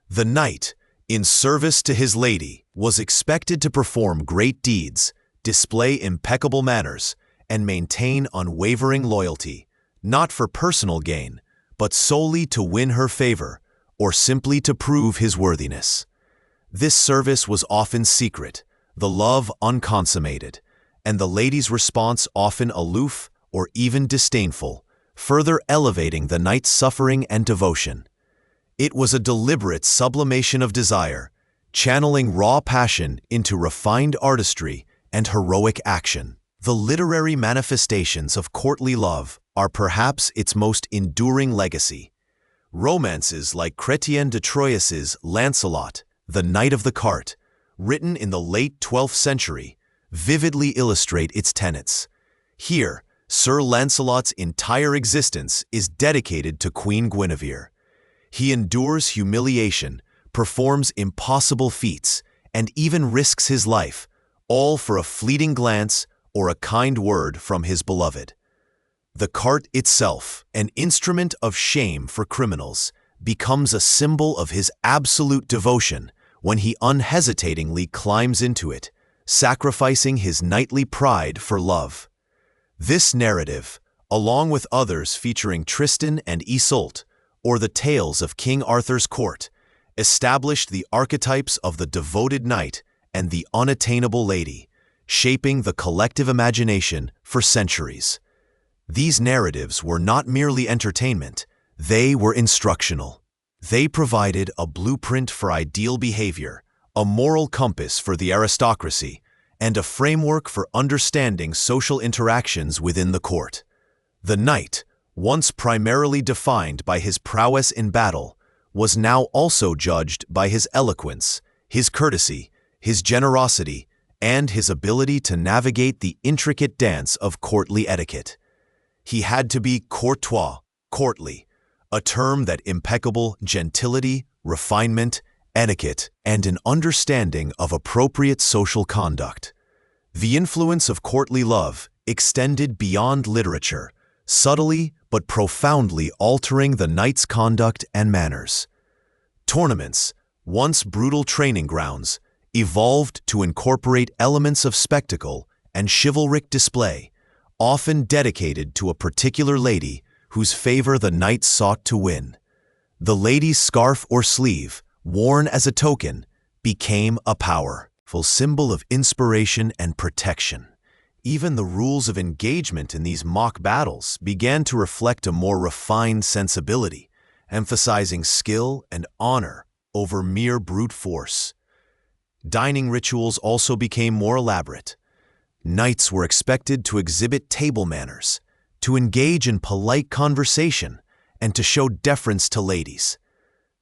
The knight, in service to his lady, was expected to perform great deeds, display impeccable manners, and maintain unwavering loyalty, not for personal gain, but solely to win her favor, or simply to prove his worthiness. This service was often secret, the love unconsummated, and the lady's response often aloof or even disdainful, further elevating the knight's suffering and devotion. It was a deliberate sublimation of desire, channeling raw passion into refined artistry and heroic action. The literary manifestations of courtly love are perhaps its most enduring legacy. Romances like Chrétien de Troyes's Lancelot, the Knight of the Cart, written in the late 12th century, vividly illustrate its tenets. Here, Sir Lancelot's entire existence is dedicated to Queen Guinevere. He endures humiliation, performs impossible feats, and even risks his life, all for a fleeting glance or a kind word from his beloved. The cart itself, an instrument of shame for criminals, becomes a symbol of his absolute devotion when he unhesitatingly climbs into it, sacrificing his knightly pride for love. This narrative, along with others featuring Tristan and Isolde, or the tales of King Arthur's court, established the archetypes of the devoted knight and the unattainable lady, shaping the collective imagination for centuries. These narratives were not merely entertainment, they were instructional. They provided a blueprint for ideal behavior, a moral compass for the aristocracy, and a framework for understanding social interactions within the court. The knight, once primarily defined by his prowess in battle, was now also judged by his eloquence, his courtesy, his generosity, and his ability to navigate the intricate dance of courtly etiquette. He had to be courtois, courtly, a term that impeccable gentility, refinement, etiquette, and an understanding of appropriate social conduct. The influence of courtly love extended beyond literature, subtly but profoundly altering the knight's conduct and manners. Tournaments, once brutal training grounds, evolved to incorporate elements of spectacle and chivalric display, often dedicated to a particular lady whose favor the knight sought to win. The lady's scarf or sleeve, worn as a token, became a powerful symbol of inspiration and protection. Even the rules of engagement in these mock battles began to reflect a more refined sensibility, emphasizing skill and honor over mere brute force. Dining rituals also became more elaborate. Knights were expected to exhibit table manners, to engage in polite conversation, and to show deference to ladies.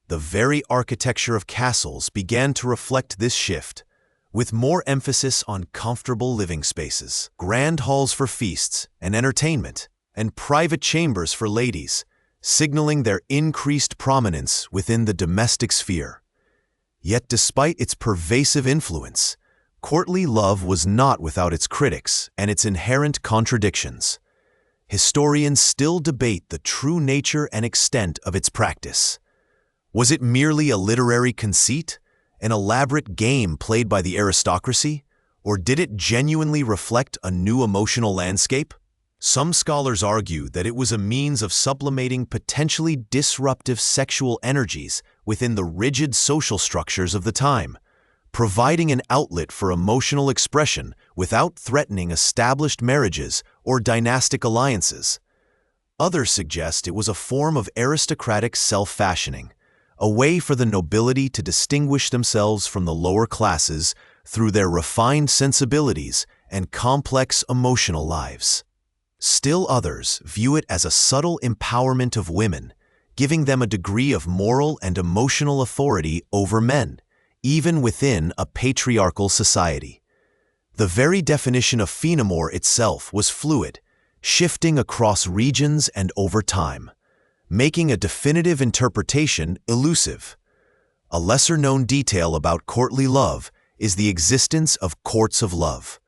The very architecture of castles began to reflect this shift, with more emphasis on comfortable living spaces, grand halls for feasts and entertainment, and private chambers for ladies, signaling their increased prominence within the domestic sphere. Yet despite its pervasive influence, courtly love was not without its critics and its inherent contradictions. Historians still debate the true nature and extent of its practice. Was it merely a literary conceit, an elaborate game played by the aristocracy, or did it genuinely reflect a new emotional landscape? Some scholars argue that it was a means of sublimating potentially disruptive sexual energies within the rigid social structures of the time, providing an outlet for emotional expression without threatening established marriages or dynastic alliances. Others suggest it was a form of aristocratic self-fashioning, a way for the nobility to distinguish themselves from the lower classes through their refined sensibilities and complex emotional lives. Still others view it as a subtle empowerment of women, giving them a degree of moral and emotional authority over men, even within a patriarchal society. The very definition of phenomenon itself was fluid, shifting across regions and over time, making a definitive interpretation elusive. A lesser-known detail about courtly love is the existence of courts of love.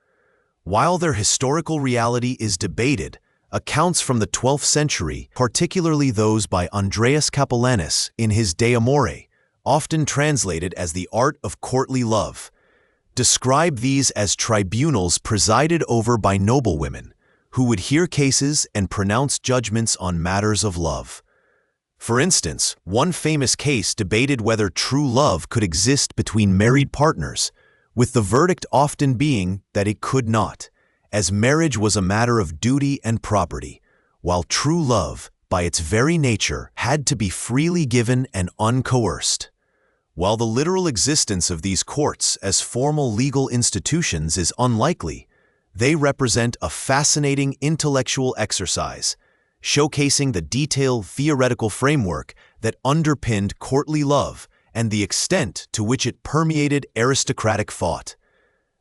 While their historical reality is debated, accounts from the 12th century, particularly those by Andreas Capellanus in his De Amore, often translated as the art of courtly love, describe these as tribunals presided over by noblewomen, who would hear cases and pronounce judgments on matters of love. For instance, one famous case debated whether true love could exist between married partners, with the verdict often being that it could not, as marriage was a matter of duty and property, while true love, by its very nature, had to be freely given and uncoerced. While the literal existence of these courts as formal legal institutions is unlikely, they represent a fascinating intellectual exercise, showcasing the detailed theoretical framework that underpinned courtly love and the extent to which it permeated aristocratic thought.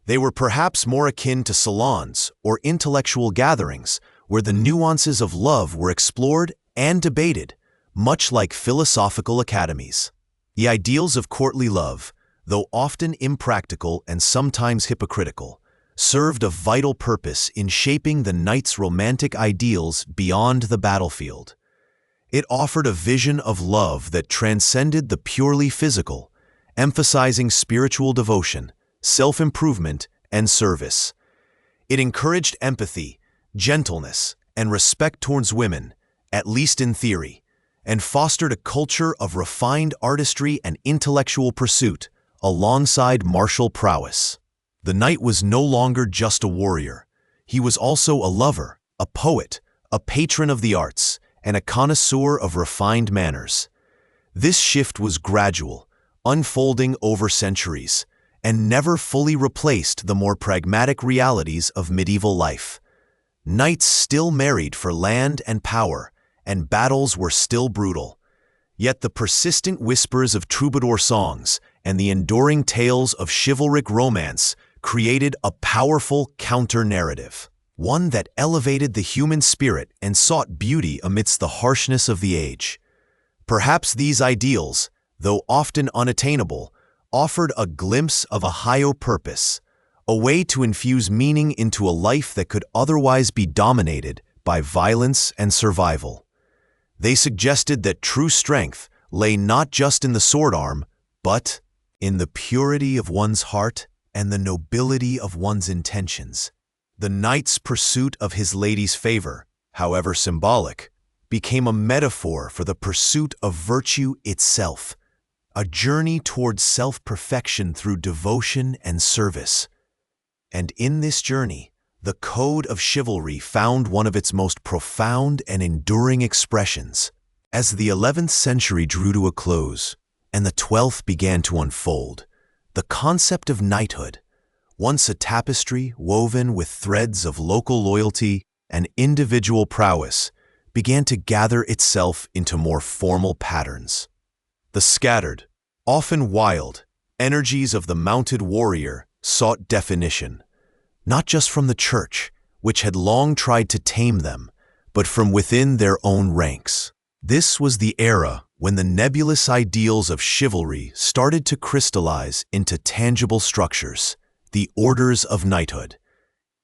They were perhaps more akin to salons or intellectual gatherings, where the nuances of love were explored and debated, much like philosophical academies. The ideals of courtly love, though often impractical and sometimes hypocritical, served a vital purpose in shaping the knight's romantic ideals beyond the battlefield. It offered a vision of love that transcended the purely physical, emphasizing spiritual devotion, self-improvement, and service. It encouraged empathy, gentleness, and respect towards women, at least in theory, and fostered a culture of refined artistry and intellectual pursuit alongside martial prowess. The knight was no longer just a warrior. He was also a lover, a poet, a patron of the arts, and a connoisseur of refined manners. This shift was gradual, unfolding over centuries, and never fully replaced the more pragmatic realities of medieval life. Knights still married for land and power, and battles were still brutal. Yet the persistent whispers of troubadour songs and the enduring tales of chivalric romance created a powerful counter-narrative, one that elevated the human spirit and sought beauty amidst the harshness of the age. Perhaps these ideals, though often unattainable, offered a glimpse of a higher purpose, a way to infuse meaning into a life that could otherwise be dominated by violence and survival. They suggested that true strength lay not just in the sword arm, but in the purity of one's heart and the nobility of one's intentions. The knight's pursuit of his lady's favor, however symbolic, became a metaphor for the pursuit of virtue itself, a journey towards self-perfection through devotion and service. And in this journey, the code of chivalry found one of its most profound and enduring expressions. As the 11th century drew to a close and the 12th began to unfold, the concept of knighthood, once a tapestry woven with threads of local loyalty and individual prowess, began to gather itself into more formal patterns. The scattered, often wild, energies of the mounted warrior sought definition, not just from the church, which had long tried to tame them, but from within their own ranks. This was the era when the nebulous ideals of chivalry started to crystallize into tangible structures, the orders of knighthood.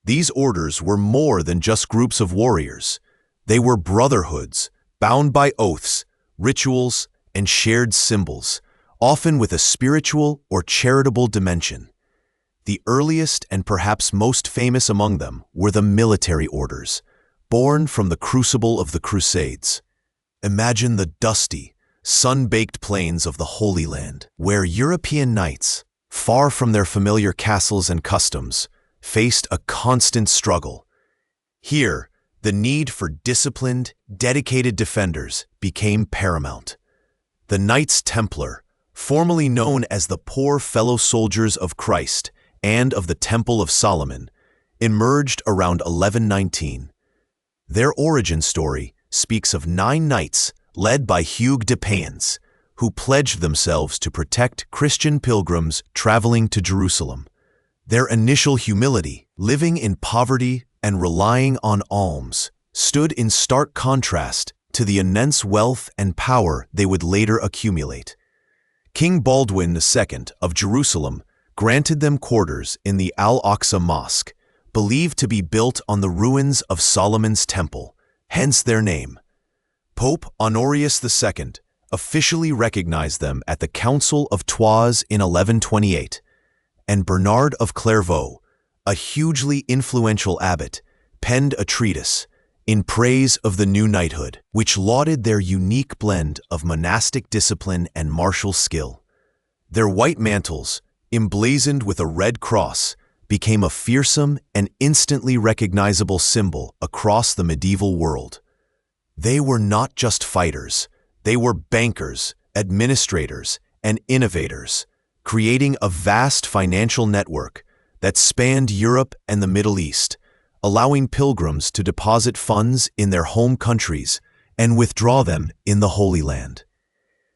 These orders were more than just groups of warriors. They were brotherhoods, bound by oaths, rituals, and shared symbols, often with a spiritual or charitable dimension. The earliest and perhaps most famous among them were the military orders, born from the crucible of the Crusades. Imagine the dusty, sun-baked plains of the Holy Land, where European knights, far from their familiar castles and customs, faced a constant struggle. Here, the need for disciplined, dedicated defenders became paramount. The Knights Templar, formerly known as the Poor Fellow Soldiers of Christ and of the Temple of Solomon, emerged around 1119. Their origin story speaks of 9 knights led by Hugues de Payens, who pledged themselves to protect Christian pilgrims traveling to Jerusalem. Their initial humility, living in poverty and relying on alms, stood in stark contrast to the immense wealth and power they would later accumulate. King Baldwin II of Jerusalem granted them quarters in the Al-Aqsa Mosque, believed to be built on the ruins of Solomon's Temple, hence their name. Pope Honorius II officially recognized them at the Council of Troyes in 1128, and Bernard of Clairvaux, a hugely influential abbot, penned a treatise in praise of the new knighthood, which lauded their unique blend of monastic discipline and martial skill. Their white mantles, emblazoned with a red cross, became a fearsome and instantly recognizable symbol across the medieval world. They were not just fighters, they were bankers, administrators, and innovators, creating a vast financial network that spanned Europe and the Middle East, allowing pilgrims to deposit funds in their home countries and withdraw them in the Holy Land.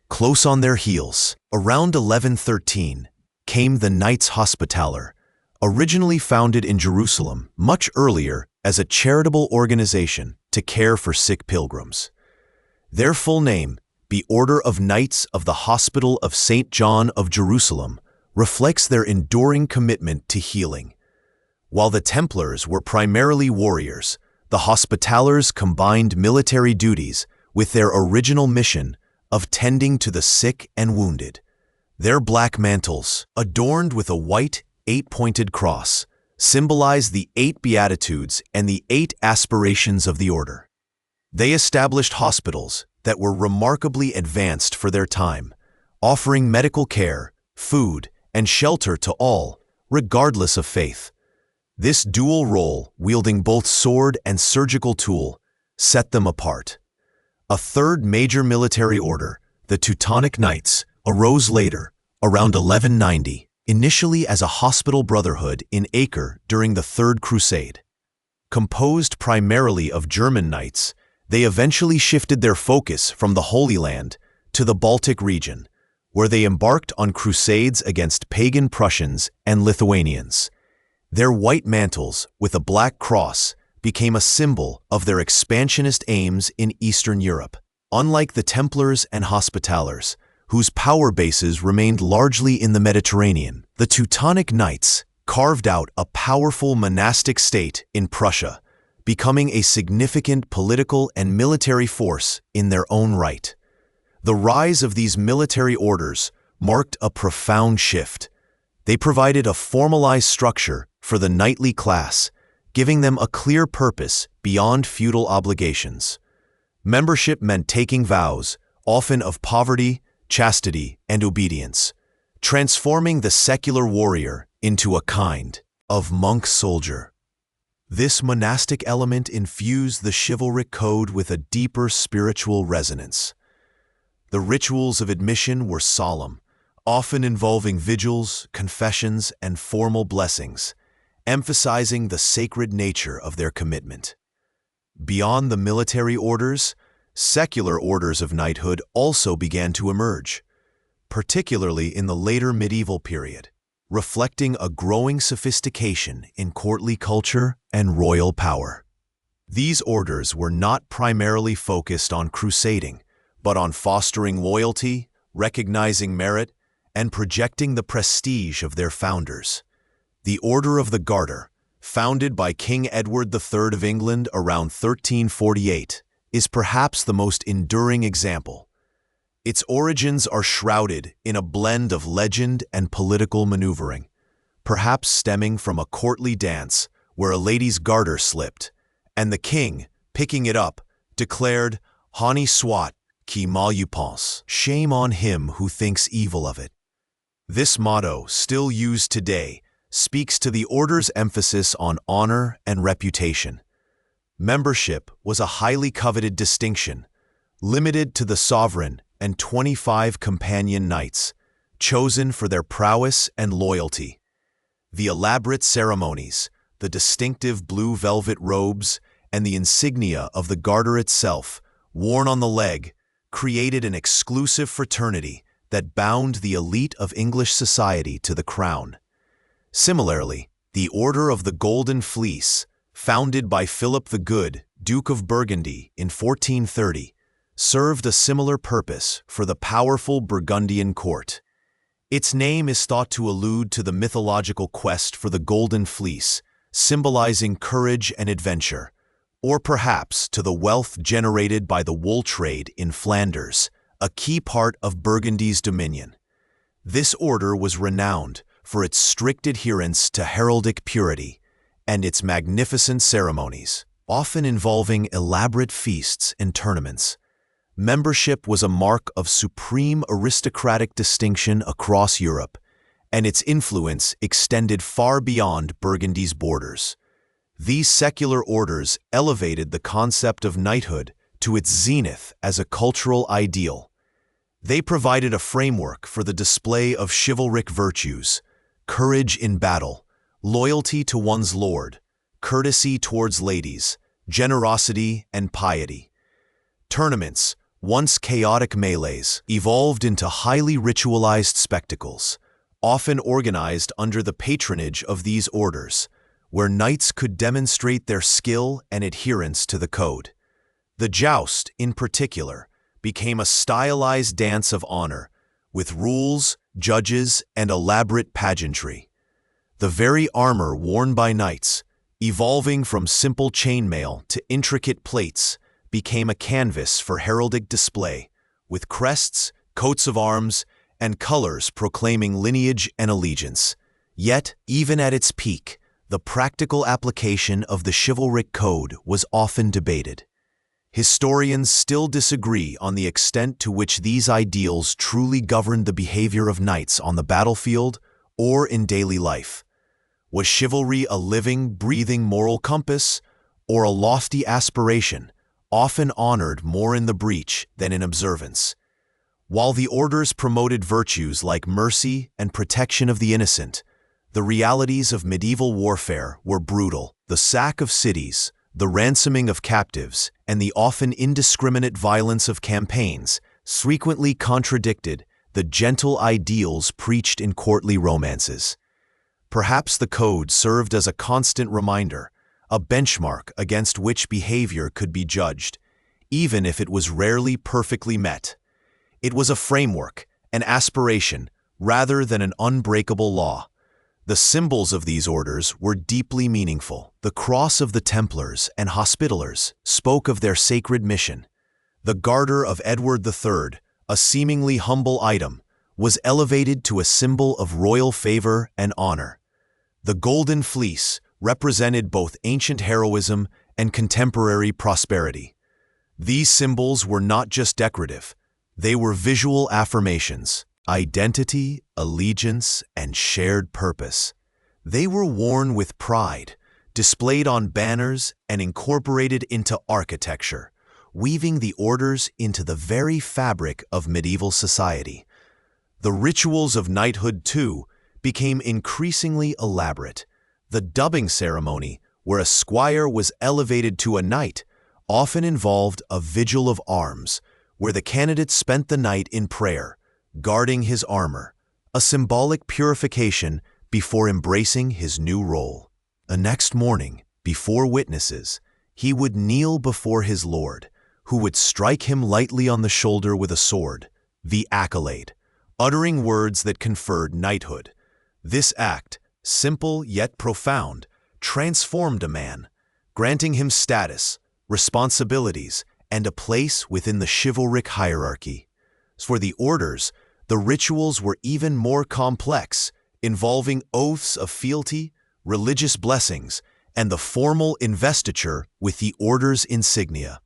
Close on their heels, around 1113, came the Knights Hospitaller, originally founded in Jerusalem much earlier as a charitable organization to care for sick pilgrims. Their full name, the Order of Knights of the Hospital of St. John of Jerusalem, reflects their enduring commitment to healing. While the Templars were primarily warriors, the Hospitallers combined military duties with their original mission of tending to the sick and wounded. Their black mantles, adorned with a white, 8-pointed cross, symbolize the 8 Beatitudes and the 8 aspirations of the order. They established hospitals that were remarkably advanced for their time, offering medical care, food, and shelter to all, regardless of faith. This dual role, wielding both sword and surgical tool, set them apart. A third major military order, the Teutonic Knights, arose later, around 1190, initially as a hospital brotherhood in Acre during the Third Crusade. Composed primarily of German knights, they eventually shifted their focus from the Holy Land to the Baltic region, where they embarked on crusades against pagan Prussians and Lithuanians. Their white mantles with a black cross became a symbol of their expansionist aims in Eastern Europe. Unlike the Templars and Hospitallers, whose power bases remained largely in the Mediterranean, the Teutonic Knights carved out a powerful monastic state in Prussia, becoming a significant political and military force in their own right. The rise of these military orders marked a profound shift. They provided a formalized structure for the knightly class, giving them a clear purpose beyond feudal obligations. Membership meant taking vows, often of poverty, chastity, and obedience, transforming the secular warrior into a kind of monk soldier. This monastic element infused the chivalric code with a deeper spiritual resonance. The rituals of admission were solemn, often involving vigils, confessions, and formal blessings, emphasizing the sacred nature of their commitment. Beyond the military orders, secular orders of knighthood also began to emerge, particularly in the later medieval period, reflecting a growing sophistication in courtly culture and royal power. These orders were not primarily focused on crusading, but on fostering loyalty, recognizing merit, and projecting the prestige of their founders. The Order of the Garter, founded by King Edward III of England around 1348, is perhaps the most enduring example. Its origins are shrouded in a blend of legend and political maneuvering, perhaps stemming from a courtly dance where a lady's garter slipped, and the king, picking it up, declared, "Honi soit qui mal y pense," shame on him who thinks evil of it. This motto, still used today, speaks to the order's emphasis on honor and reputation. Membership was a highly coveted distinction, limited to the sovereign and 25 companion knights, chosen for their prowess and loyalty. The elaborate ceremonies, the distinctive blue velvet robes, and the insignia of the garter itself, worn on the leg, created an exclusive fraternity that bound the elite of English society to the crown. Similarly, the Order of the Golden Fleece, founded by Philip the Good, Duke of Burgundy, in 1430, served a similar purpose for the powerful Burgundian court. Its name is thought to allude to the mythological quest for the Golden Fleece, symbolizing courage and adventure, or perhaps to the wealth generated by the wool trade in Flanders, a key part of Burgundy's dominion. This order was renowned for its strict adherence to heraldic purity and its magnificent ceremonies, often involving elaborate feasts and tournaments. Membership was a mark of supreme aristocratic distinction across Europe, and its influence extended far beyond Burgundy's borders. These secular orders elevated the concept of knighthood to its zenith as a cultural ideal. They provided a framework for the display of chivalric virtues, courage in battle, loyalty to one's lord, courtesy towards ladies, generosity and piety. Tournaments, once chaotic melees, evolved into highly ritualized spectacles, often organized under the patronage of these orders, where knights could demonstrate their skill and adherence to the code. The joust, in particular, became a stylized dance of honor, with rules, judges, and elaborate pageantry. The very armor worn by knights, evolving from simple chainmail to intricate plates, became a canvas for heraldic display, with crests, coats of arms, and colors proclaiming lineage and allegiance. Yet, even at its peak, the practical application of the chivalric code was often debated. Historians still disagree on the extent to which these ideals truly governed the behavior of knights on the battlefield or in daily life. Was chivalry a living, breathing moral compass, or a lofty aspiration, often honored more in the breach than in observance? While the orders promoted virtues like mercy and protection of the innocent, the realities of medieval warfare were brutal. The sack of cities, the ransoming of captives, and the often indiscriminate violence of campaigns frequently contradicted the gentle ideals preached in courtly romances. Perhaps the code served as a constant reminder, a benchmark against which behavior could be judged, even if it was rarely perfectly met. It was a framework, an aspiration, rather than an unbreakable law. The symbols of these orders were deeply meaningful. The cross of the Templars and Hospitallers spoke of their sacred mission. The Garter of Edward III, a seemingly humble item, was elevated to a symbol of royal favor and honor. The Golden Fleece represented both ancient heroism and contemporary prosperity. These symbols were not just decorative, they were visual affirmations. Identity, allegiance, and shared purpose. They were worn with pride, displayed on banners, and incorporated into architecture, weaving the orders into the very fabric of medieval society. The rituals of knighthood, too, became increasingly elaborate. The dubbing ceremony, where a squire was elevated to a knight, often involved a vigil of arms, where the candidate spent the night in prayer, guarding his armor, a symbolic purification before embracing his new role. The next morning, before witnesses, he would kneel before his lord, who would strike him lightly on the shoulder with a sword, the accolade, uttering words that conferred knighthood. This act, simple yet profound, transformed a man, granting him status, responsibilities, and a place within the chivalric hierarchy. For the orders, the rituals were even more complex, involving oaths of fealty, religious blessings, and the formal investiture with the order's insignia.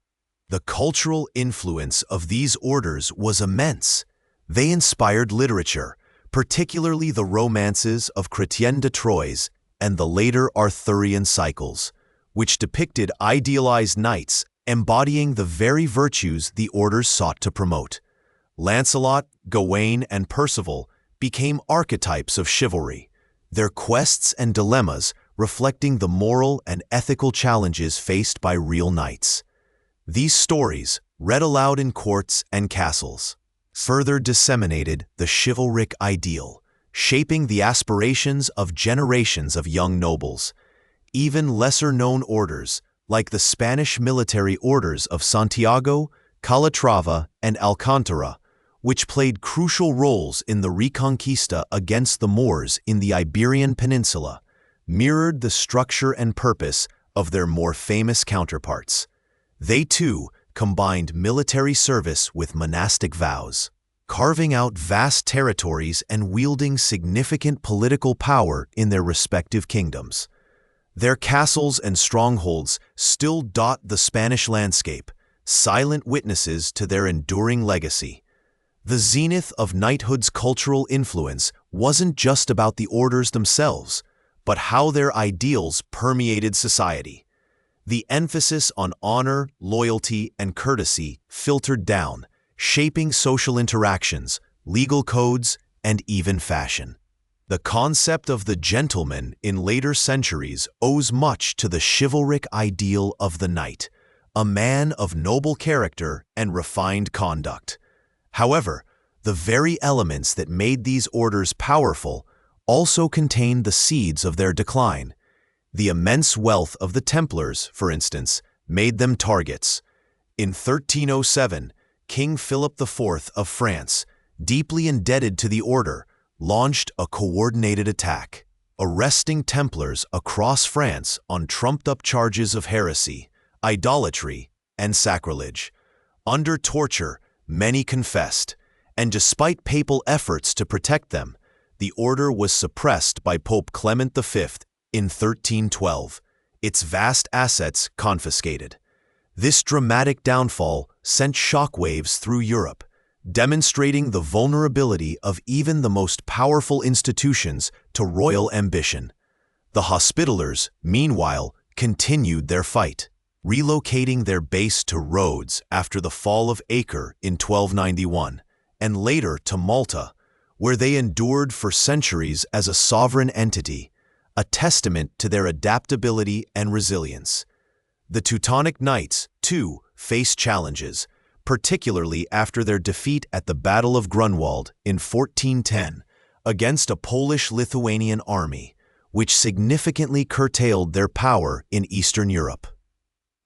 The cultural influence of these orders was immense. They inspired literature, particularly the romances of Chrétien de Troyes and the later Arthurian cycles, which depicted idealized knights embodying the very virtues the orders sought to promote. Lancelot, Gawain, and Percival became archetypes of chivalry, their quests and dilemmas reflecting the moral and ethical challenges faced by real knights. These stories, read aloud in courts and castles, further disseminated the chivalric ideal, shaping the aspirations of generations of young nobles. Even lesser-known orders, like the Spanish military orders of Santiago, Calatrava, and Alcántara, which played crucial roles in the Reconquista against the Moors in the Iberian Peninsula, mirrored the structure and purpose of their more famous counterparts. They, too, combined military service with monastic vows, carving out vast territories and wielding significant political power in their respective kingdoms. Their castles and strongholds still dot the Spanish landscape, silent witnesses to their enduring legacy. The zenith of knighthood's cultural influence wasn't just about the orders themselves, but how their ideals permeated society. The emphasis on honor, loyalty, and courtesy filtered down, shaping social interactions, legal codes, and even fashion. The concept of the gentleman in later centuries owes much to the chivalric ideal of the knight, a man of noble character and refined conduct. However, the very elements that made these orders powerful also contained the seeds of their decline. The immense wealth of the Templars, for instance, made them targets. In 1307, King Philip IV of France, deeply indebted to the order, launched a coordinated attack, arresting Templars across France on trumped-up charges of heresy, idolatry, and sacrilege. Under torture, many confessed, and despite papal efforts to protect them, the order was suppressed by Pope Clement V in 1312, its vast assets confiscated. This dramatic downfall sent shockwaves through Europe, demonstrating the vulnerability of even the most powerful institutions to royal ambition. The Hospitallers, meanwhile, continued their fight, relocating their base to Rhodes after the fall of Acre in 1291, and later to Malta, where they endured for centuries as a sovereign entity, a testament to their adaptability and resilience. The Teutonic Knights, too, faced challenges, particularly after their defeat at the Battle of Grunwald in 1410 against a Polish-Lithuanian army, which significantly curtailed their power in Eastern Europe.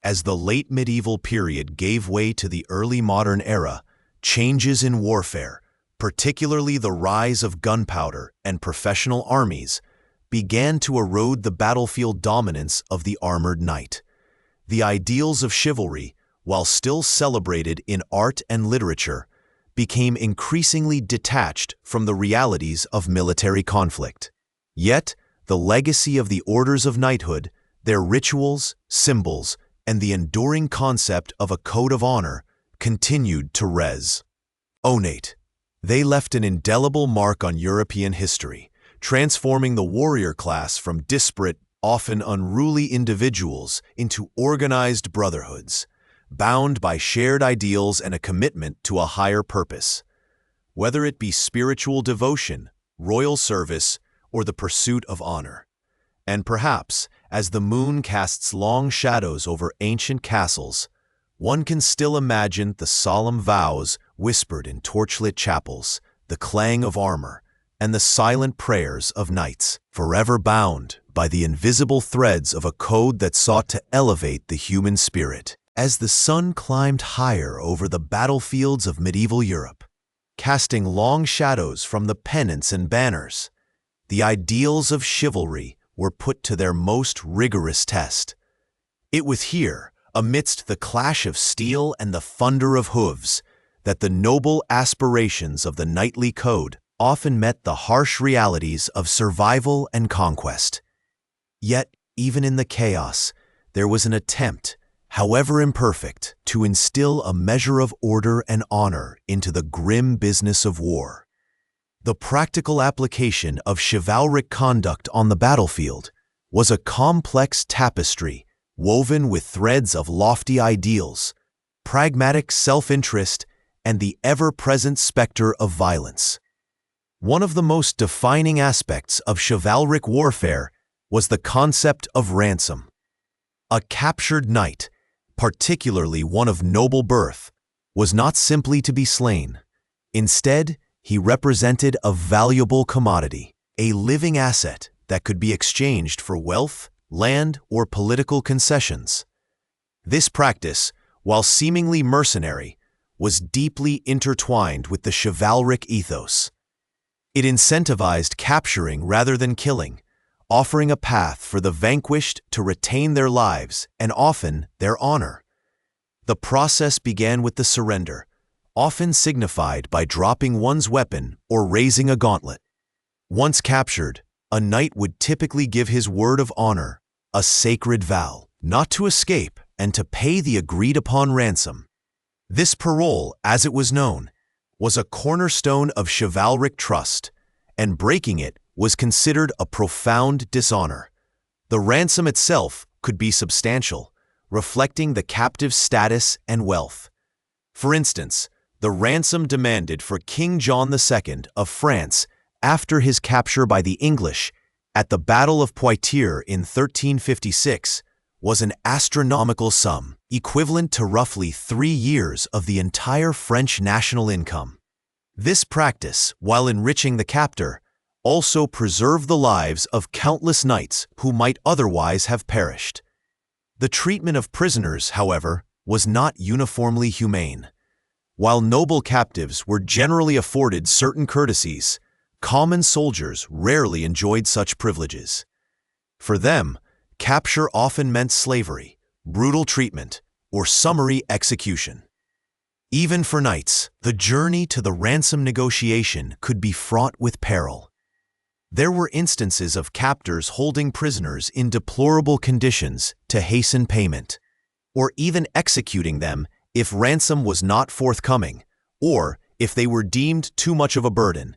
As the late medieval period gave way to the early modern era, changes in warfare, particularly the rise of gunpowder and professional armies, began to erode the battlefield dominance of the armored knight. The ideals of chivalry, while still celebrated in art and literature, became increasingly detached from the realities of military conflict. Yet, the legacy of the orders of knighthood, their rituals, symbols, and the enduring concept of a code of honor continued to resonate. They left an indelible mark on European history, transforming the warrior class from disparate, often unruly individuals into organized brotherhoods, bound by shared ideals and a commitment to a higher purpose. Whether it be spiritual devotion, royal service, or the pursuit of honor. And perhaps, as the moon casts long shadows over ancient castles, one can still imagine the solemn vows whispered in torchlit chapels, the clang of armor, and the silent prayers of knights, forever bound by the invisible threads of a code that sought to elevate the human spirit. As the sun climbed higher over the battlefields of medieval Europe, casting long shadows from the pennants and banners, the ideals of chivalry were put to their most rigorous test. It was here, amidst the clash of steel and the thunder of hooves, that the noble aspirations of the knightly code often met the harsh realities of survival and conquest. Yet, even in the chaos, there was an attempt, however imperfect, to instill a measure of order and honor into the grim business of war. The practical application of chivalric conduct on the battlefield was a complex tapestry woven with threads of lofty ideals, pragmatic self-interest, and the ever-present specter of violence. One of the most defining aspects of chivalric warfare was the concept of ransom. A captured knight, particularly one of noble birth, was not simply to be slain. Instead, he represented a valuable commodity, a living asset that could be exchanged for wealth, land, or political concessions. This practice, while seemingly mercenary, was deeply intertwined with the chivalric ethos. It incentivized capturing rather than killing, offering a path for the vanquished to retain their lives and often their honor. The process began with the surrender, often signified by dropping one's weapon or raising a gauntlet. Once captured, a knight would typically give his word of honor, a sacred vow, not to escape and to pay the agreed-upon ransom. This parole, as it was known, was a cornerstone of chivalric trust, and breaking it was considered a profound dishonor. The ransom itself could be substantial, reflecting the captive's status and wealth. For instance, the ransom demanded for King John II of France after his capture by the English at the Battle of Poitiers in 1356 was an astronomical sum, equivalent to roughly 3 years of the entire French national income. This practice, while enriching the captor, also preserved the lives of countless knights who might otherwise have perished. The treatment of prisoners, however, was not uniformly humane. While noble captives were generally afforded certain courtesies, common soldiers rarely enjoyed such privileges. For them, capture often meant slavery, brutal treatment, or summary execution. Even for knights, the journey to the ransom negotiation could be fraught with peril. There were instances of captors holding prisoners in deplorable conditions to hasten payment, or even executing them if ransom was not forthcoming, or if they were deemed too much of a burden.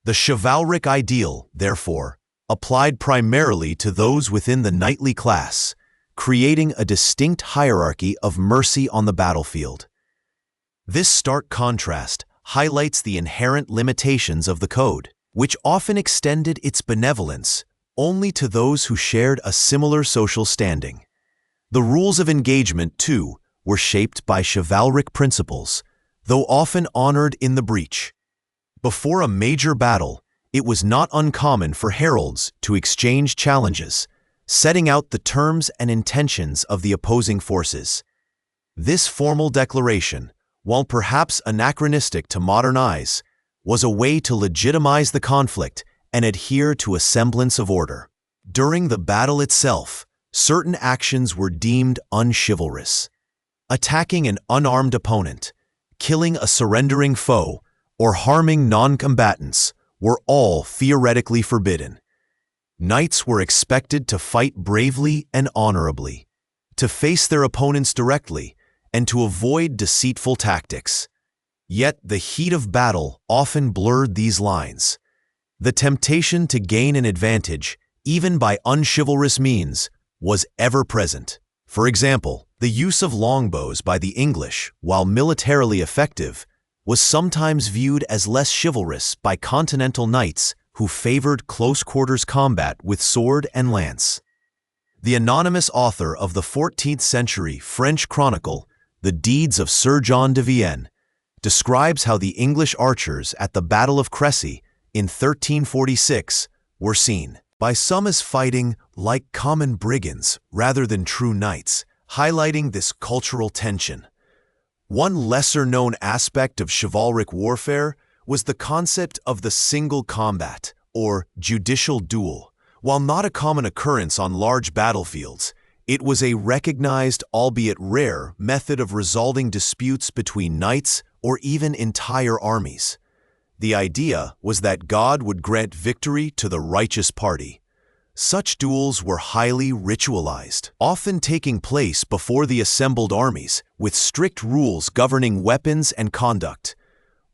The chivalric ideal, therefore, applied primarily to those within the knightly class, creating a distinct hierarchy of mercy on the battlefield. This stark contrast highlights the inherent limitations of the code, which often extended its benevolence only to those who shared a similar social standing. The rules of engagement, too, were shaped by chivalric principles, though often honored in the breach. Before a major battle, it was not uncommon for heralds to exchange challenges, setting out the terms and intentions of the opposing forces. This formal declaration, while perhaps anachronistic to modern eyes, was a way to legitimize the conflict and adhere to a semblance of order. During the battle itself, certain actions were deemed unchivalrous. Attacking an unarmed opponent, killing a surrendering foe, or harming non-combatants were all theoretically forbidden. Knights were expected to fight bravely and honorably, to face their opponents directly, and to avoid deceitful tactics. Yet the heat of battle often blurred these lines. The temptation to gain an advantage, even by unchivalrous means, was ever present. For example, the use of longbows by the English, while militarily effective, was sometimes viewed as less chivalrous by continental knights who favored close-quarters combat with sword and lance. The anonymous author of the 14th century French chronicle, The Deeds of Sir John de Vienne, describes how the English archers at the Battle of Crécy in 1346 were seen by some as fighting like common brigands rather than true knights, highlighting this cultural tension. One lesser-known aspect of chivalric warfare was the concept of the single combat, or judicial duel. While not a common occurrence on large battlefields, it was a recognized, albeit rare, method of resolving disputes between knights or even entire armies. The idea was that God would grant victory to the righteous party. Such duels were highly ritualized, often taking place before the assembled armies, with strict rules governing weapons and conduct.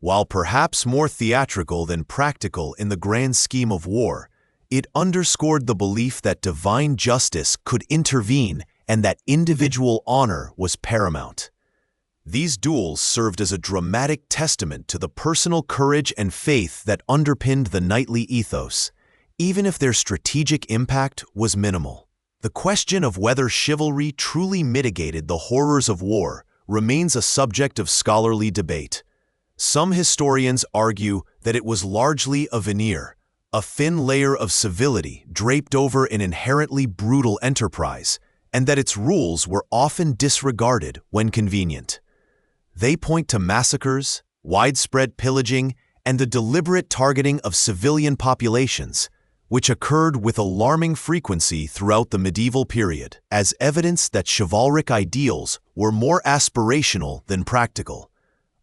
While perhaps more theatrical than practical in the grand scheme of war, it underscored the belief that divine justice could intervene and that individual honor was paramount. These duels served as a dramatic testament to the personal courage and faith that underpinned the knightly ethos, even if their strategic impact was minimal. The question of whether chivalry truly mitigated the horrors of war remains a subject of scholarly debate. Some historians argue that it was largely a veneer, a thin layer of civility draped over an inherently brutal enterprise, and that its rules were often disregarded when convenient. They point to massacres, widespread pillaging, and the deliberate targeting of civilian populations, which occurred with alarming frequency throughout the medieval period, as evidence that chivalric ideals were more aspirational than practical.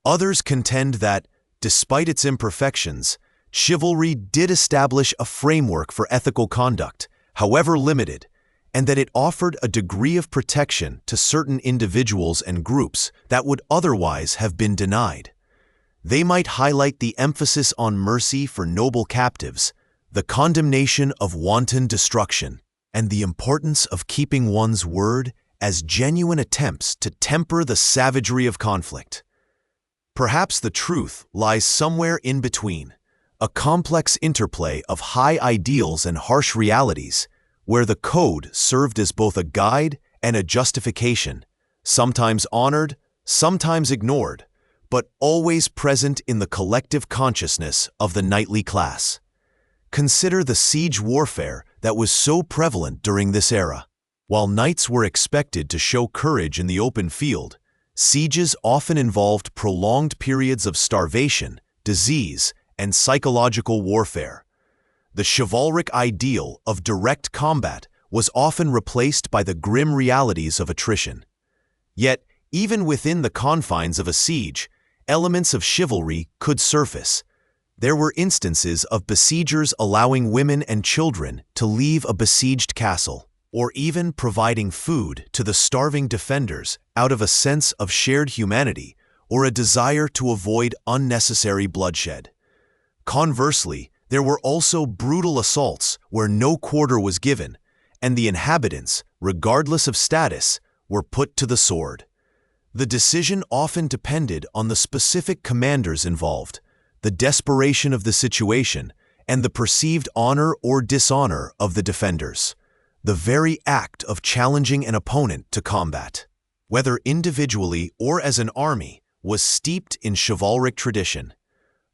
Others contend that, despite its imperfections, chivalry did establish a framework for ethical conduct, however limited, and that it offered a degree of protection to certain individuals and groups that would otherwise have been denied. They might highlight the emphasis on mercy for noble captives, the condemnation of wanton destruction, and the importance of keeping one's word as genuine attempts to temper the savagery of conflict. Perhaps the truth lies somewhere in between, a complex interplay of high ideals and harsh realities, where the code served as both a guide and a justification, sometimes honored, sometimes ignored, but always present in the collective consciousness of the knightly class. Consider the siege warfare that was so prevalent during this era. While knights were expected to show courage in the open field, sieges often involved prolonged periods of starvation, disease, and psychological warfare. The chivalric ideal of direct combat was often replaced by the grim realities of attrition. Yet, even within the confines of a siege, elements of chivalry could surface. There were instances of besiegers allowing women and children to leave a besieged castle, or even providing food to the starving defenders out of a sense of shared humanity or a desire to avoid unnecessary bloodshed. Conversely, there were also brutal assaults where no quarter was given, and the inhabitants, regardless of status, were put to the sword. The decision often depended on the specific commanders involved, the desperation of the situation, and the perceived honor or dishonor of the defenders. The very act of challenging an opponent to combat, whether individually or as an army, was steeped in chivalric tradition.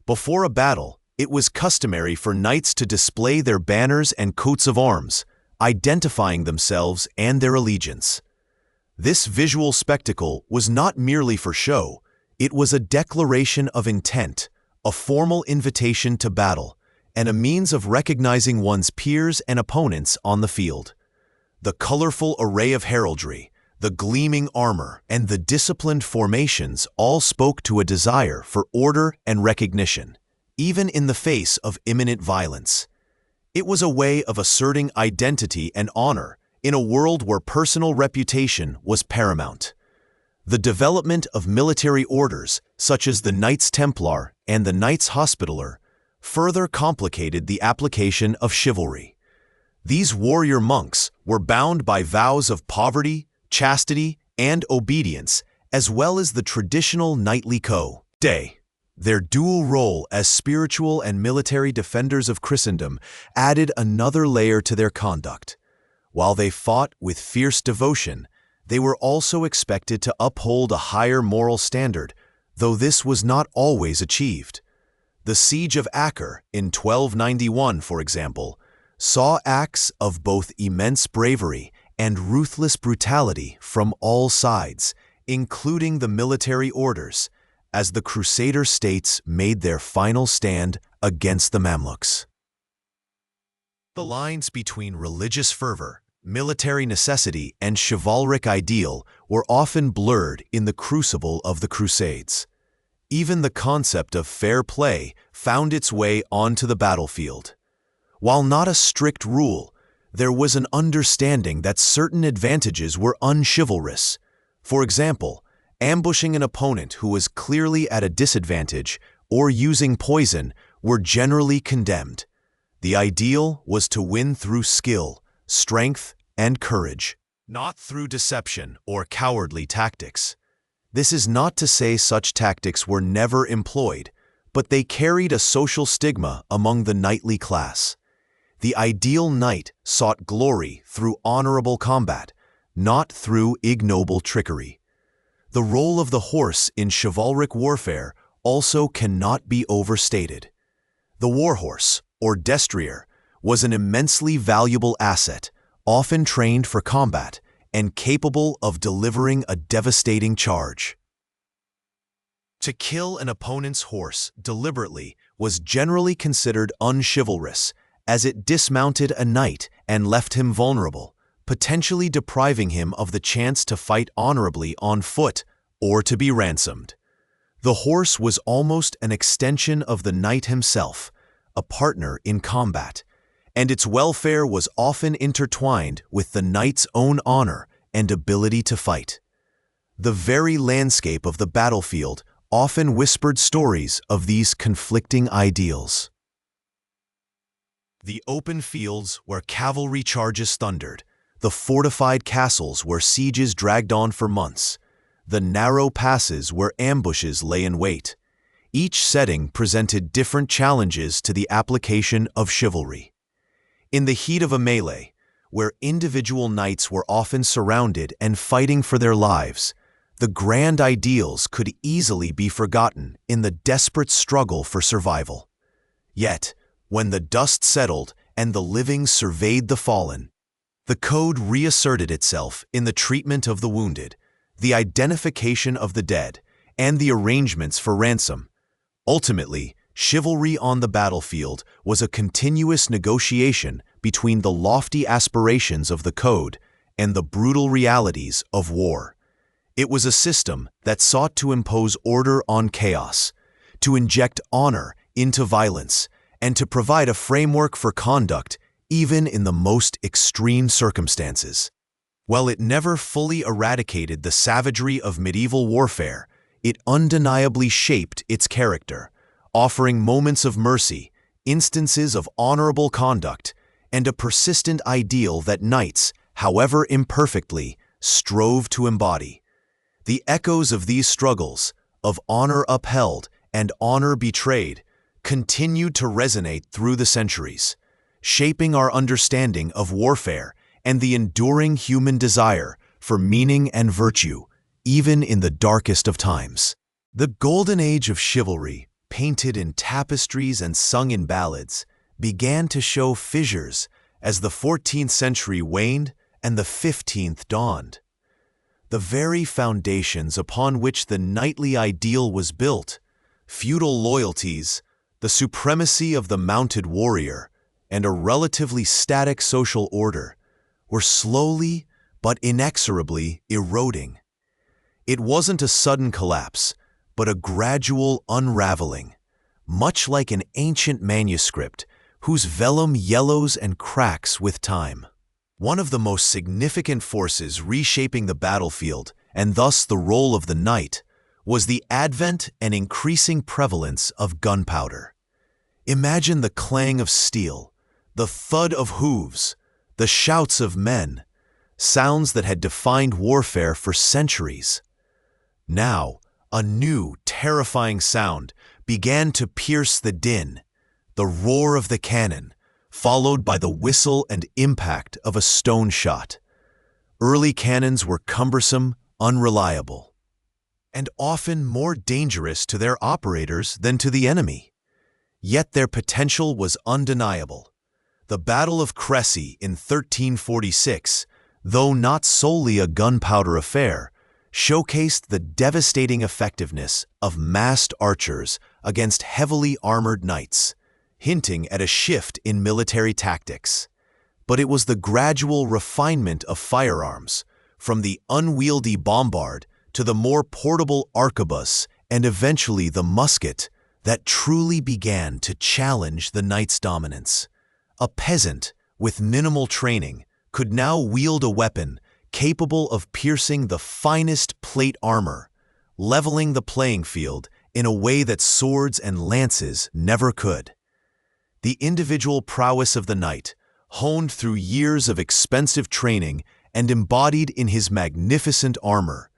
Before a battle, it was customary for knights to display their banners and coats of arms, identifying themselves and their allegiance. This visual spectacle was not merely for show, it was a declaration of intent, a formal invitation to battle, and a means of recognizing one's peers and opponents on the field. The colorful array of heraldry, the gleaming armor, and the disciplined formations all spoke to a desire for order and recognition, even in the face of imminent violence. It was a way of asserting identity and honor in a world where personal reputation was paramount. The development of military orders, such as the Knights Templar and the Knights Hospitaller, further complicated the application of chivalry. These warrior monks were bound by vows of poverty, chastity, and obedience, as well as the traditional knightly code. Their dual role as spiritual and military defenders of Christendom added another layer to their conduct. While they fought with fierce devotion, they were also expected to uphold a higher moral standard, though this was not always achieved. The Siege of Acre in 1291, for example, saw acts of both immense bravery and ruthless brutality from all sides, including the military orders, as the Crusader states made their final stand against the Mamluks. The lines between religious fervor, military necessity, and chivalric ideal were often blurred in the crucible of the Crusades. Even the concept of fair play found its way onto the battlefield. While not a strict rule, there was an understanding that certain advantages were unchivalrous. For example, ambushing an opponent who was clearly at a disadvantage or using poison were generally condemned. The ideal was to win through skill, strength, and courage, not through deception or cowardly tactics. This is not to say such tactics were never employed, but they carried a social stigma among the knightly class. The ideal knight sought glory through honorable combat, not through ignoble trickery. The role of the horse in chivalric warfare also cannot be overstated. The warhorse, or destrier, was an immensely valuable asset, often trained for combat and capable of delivering a devastating charge. To kill an opponent's horse deliberately was generally considered unchivalrous, as it dismounted a knight and left him vulnerable, potentially depriving him of the chance to fight honorably on foot or to be ransomed. The horse was almost an extension of the knight himself, a partner in combat, and its welfare was often intertwined with the knight's own honor and ability to fight. The very landscape of the battlefield often whispered stories of these conflicting ideals. The open fields where cavalry charges thundered, the fortified castles where sieges dragged on for months, the narrow passes where ambushes lay in wait. Each setting presented different challenges to the application of chivalry. In the heat of a melee, where individual knights were often surrounded and fighting for their lives, the grand ideals could easily be forgotten in the desperate struggle for survival. Yet, when the dust settled and the living surveyed the fallen. The code reasserted itself in the treatment of the wounded, the identification of the dead, and the arrangements for ransom. Ultimately, chivalry on the battlefield was a continuous negotiation between the lofty aspirations of the code and the brutal realities of war. It was a system that sought to impose order on chaos, to inject honor into violence, and to provide a framework for conduct even in the most extreme circumstances. While it never fully eradicated the savagery of medieval warfare, it undeniably shaped its character, offering moments of mercy, instances of honorable conduct, and a persistent ideal that knights, however imperfectly, strove to embody. The echoes of these struggles, of honor upheld and honor betrayed, continued to resonate through the centuries, shaping our understanding of warfare and the enduring human desire for meaning and virtue, even in the darkest of times. The golden age of chivalry, painted in tapestries and sung in ballads, began to show fissures as the 14th century waned and the 15th dawned. The very foundations upon which the knightly ideal was built, feudal loyalties, the supremacy of the mounted warrior, and a relatively static social order, were slowly but inexorably eroding. It wasn't a sudden collapse, but a gradual unraveling, much like an ancient manuscript whose vellum yellows and cracks with time. One of the most significant forces reshaping the battlefield, and thus the role of the knight, was the advent and increasing prevalence of gunpowder. Imagine the clang of steel, the thud of hooves, the shouts of men, sounds that had defined warfare for centuries. Now, a new, terrifying sound began to pierce the din, the roar of the cannon, followed by the whistle and impact of a stone shot. Early cannons were cumbersome, unreliable, and often more dangerous to their operators than to the enemy. Yet their potential was undeniable. The Battle of Cressy in 1346, though not solely a gunpowder affair, showcased the devastating effectiveness of massed archers against heavily armored knights, hinting at a shift in military tactics. But it was the gradual refinement of firearms, from the unwieldy bombard to the more portable arquebus and eventually the musket, that truly began to challenge the knight's dominance. A peasant with minimal training could now wield a weapon capable of piercing the finest plate armor, leveling the playing field in a way that swords and lances never could. The individual prowess of the knight, honed through years of expensive training and embodied in his magnificent armor,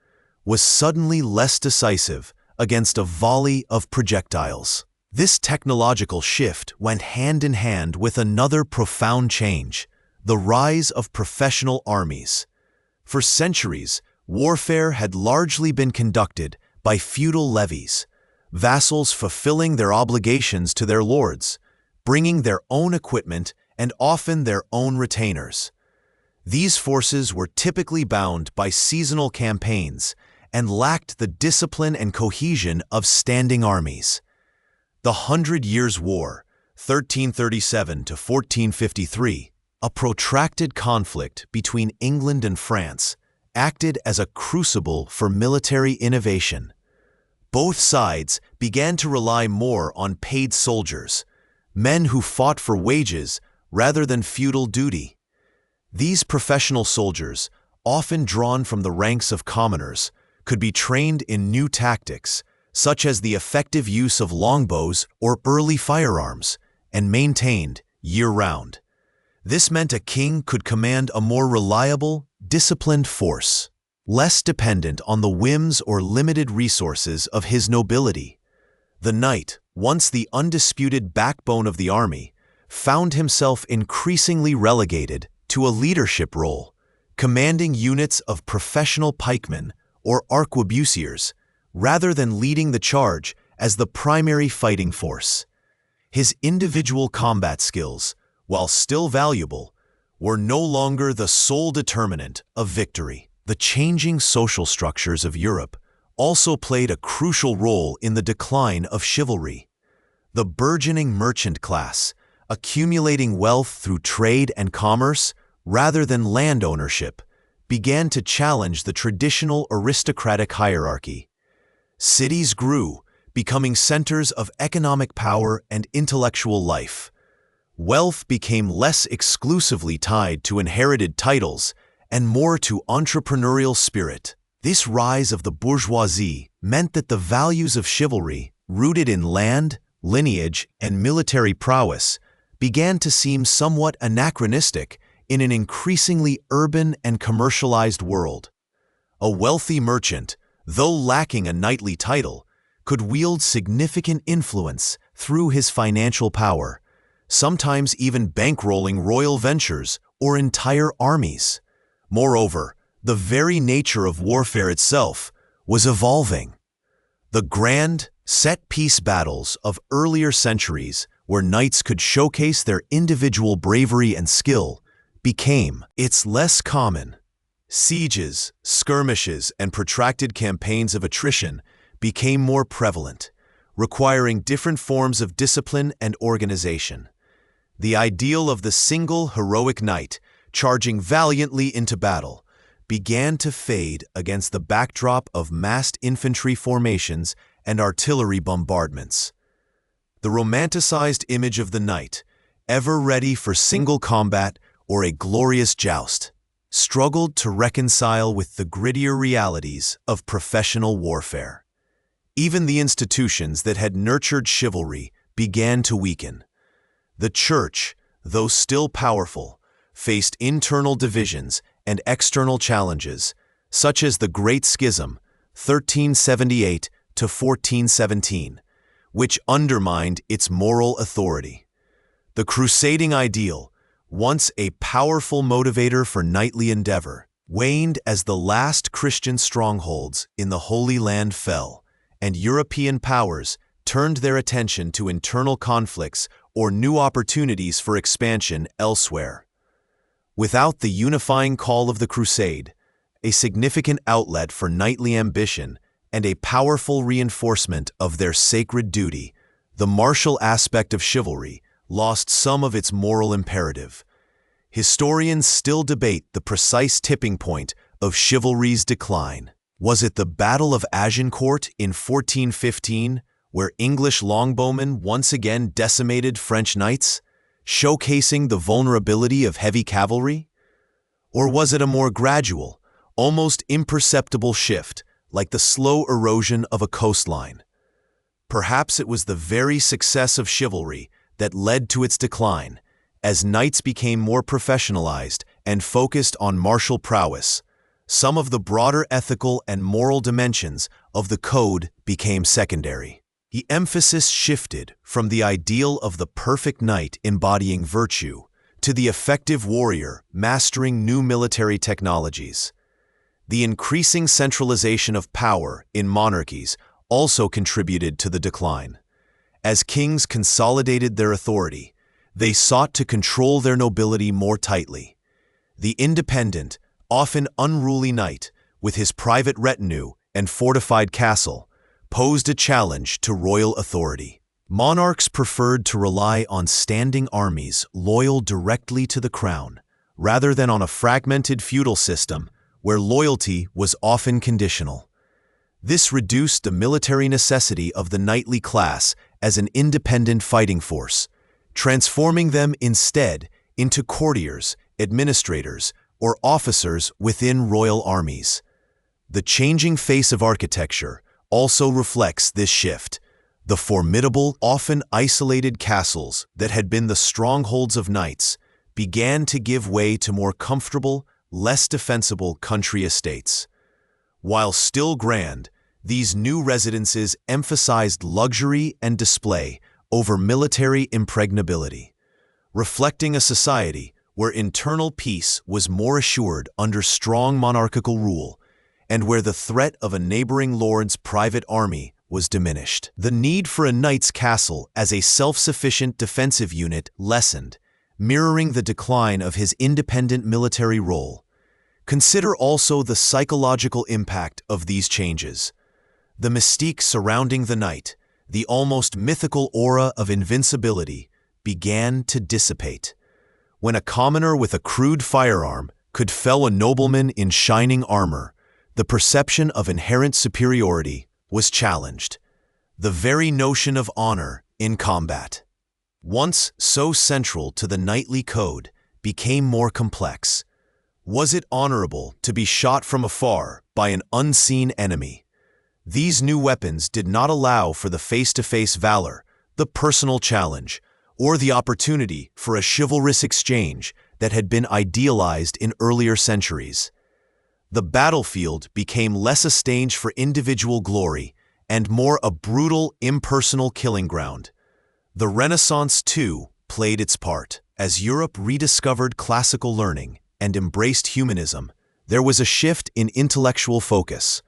was suddenly less decisive against a volley of projectiles. This technological shift went hand in hand with another profound change: the rise of professional armies. For centuries, warfare had largely been conducted by feudal levies, vassals fulfilling their obligations to their lords, bringing their own equipment and often their own retainers. These forces were typically bound by seasonal campaigns and lacked the discipline and cohesion of standing armies. The 100 Years' War, 1337 to 1453, a protracted conflict between England and France, acted as a crucible for military innovation. Both sides began to rely more on paid soldiers, men who fought for wages rather than feudal duty. These professional soldiers, often drawn from the ranks of commoners, could be trained in new tactics, such as the effective use of longbows or early firearms, and maintained year-round. This meant a king could command a more reliable, disciplined force, less dependent on the whims or limited resources of his nobility. The knight, once the undisputed backbone of the army, found himself increasingly relegated to a leadership role, commanding units of professional pikemen or arquebusiers, rather than leading the charge as the primary fighting force. His individual combat skills, while still valuable, were no longer the sole determinant of victory. The changing social structures of Europe also played a crucial role in the decline of chivalry. The burgeoning merchant class, accumulating wealth through trade and commerce rather than land ownership, began to challenge the traditional aristocratic hierarchy. Cities grew, becoming centers of economic power and intellectual life. Wealth became less exclusively tied to inherited titles and more to entrepreneurial spirit. This rise of the bourgeoisie meant that the values of chivalry, rooted in land, lineage, and military prowess, began to seem somewhat anachronistic in an increasingly urban and commercialized world. A wealthy merchant, though lacking a knightly title, could wield significant influence through his financial power, sometimes even bankrolling royal ventures or entire armies. Moreover, the very nature of warfare itself was evolving. The grand, set-piece battles of earlier centuries, where knights could showcase their individual bravery and skill, became its less common. Sieges, skirmishes, and protracted campaigns of attrition became more prevalent, requiring different forms of discipline and organization. The ideal of the single heroic knight, charging valiantly into battle, began to fade against the backdrop of massed infantry formations and artillery bombardments. The romanticized image of the knight, ever ready for single combat or a glorious joust, struggled to reconcile with the grittier realities of professional warfare. Even the institutions that had nurtured chivalry began to weaken. The Church, though still powerful, faced internal divisions and external challenges, such as the Great Schism, 1378 to 1417, which undermined its moral authority. The crusading ideal, once a powerful motivator for knightly endeavor, waned as the last Christian strongholds in the Holy Land fell, and European powers turned their attention to internal conflicts or new opportunities for expansion elsewhere. Without the unifying call of the crusade, a significant outlet for knightly ambition, and a powerful reinforcement of their sacred duty, the martial aspect of chivalry lost some of its moral imperative. Historians still debate the precise tipping point of chivalry's decline. Was it the Battle of Agincourt in 1415, where English longbowmen once again decimated French knights, showcasing the vulnerability of heavy cavalry? Or was it a more gradual, almost imperceptible shift, like the slow erosion of a coastline? Perhaps it was the very success of chivalry that led to its decline, as knights became more professionalized and focused on martial prowess. Some of the broader ethical and moral dimensions of the code became secondary. The emphasis shifted from the ideal of the perfect knight embodying virtue to the effective warrior mastering new military technologies. The increasing centralization of power in monarchies also contributed to the decline. As kings consolidated their authority, they sought to control their nobility more tightly. The independent, often unruly knight, with his private retinue and fortified castle, posed a challenge to royal authority. Monarchs preferred to rely on standing armies loyal directly to the crown, rather than on a fragmented feudal system where loyalty was often conditional. This reduced the military necessity of the knightly class as an independent fighting force, transforming them instead into courtiers, administrators, or officers within royal armies. The changing face of architecture also reflects this shift. The formidable, often isolated castles that had been the strongholds of knights began to give way to more comfortable, less defensible country estates. While still grand, these new residences emphasized luxury and display over military impregnability, reflecting a society where internal peace was more assured under strong monarchical rule, and where the threat of a neighboring lord's private army was diminished. The need for a knight's castle as a self-sufficient defensive unit lessened, mirroring the decline of his independent military role. Consider also the psychological impact of these changes. The mystique surrounding the knight, the almost mythical aura of invincibility, began to dissipate. When a commoner with a crude firearm could fell a nobleman in shining armor, the perception of inherent superiority was challenged. The very notion of honor in combat, once so central to the knightly code, became more complex. Was it honorable to be shot from afar by an unseen enemy? These new weapons did not allow for the face-to-face valor, the personal challenge, or the opportunity for a chivalrous exchange that had been idealized in earlier centuries. The battlefield became less a stage for individual glory and more a brutal, impersonal killing ground. The Renaissance, too, played its part. As Europe rediscovered classical learning and embraced humanism, there was a shift in intellectual focus.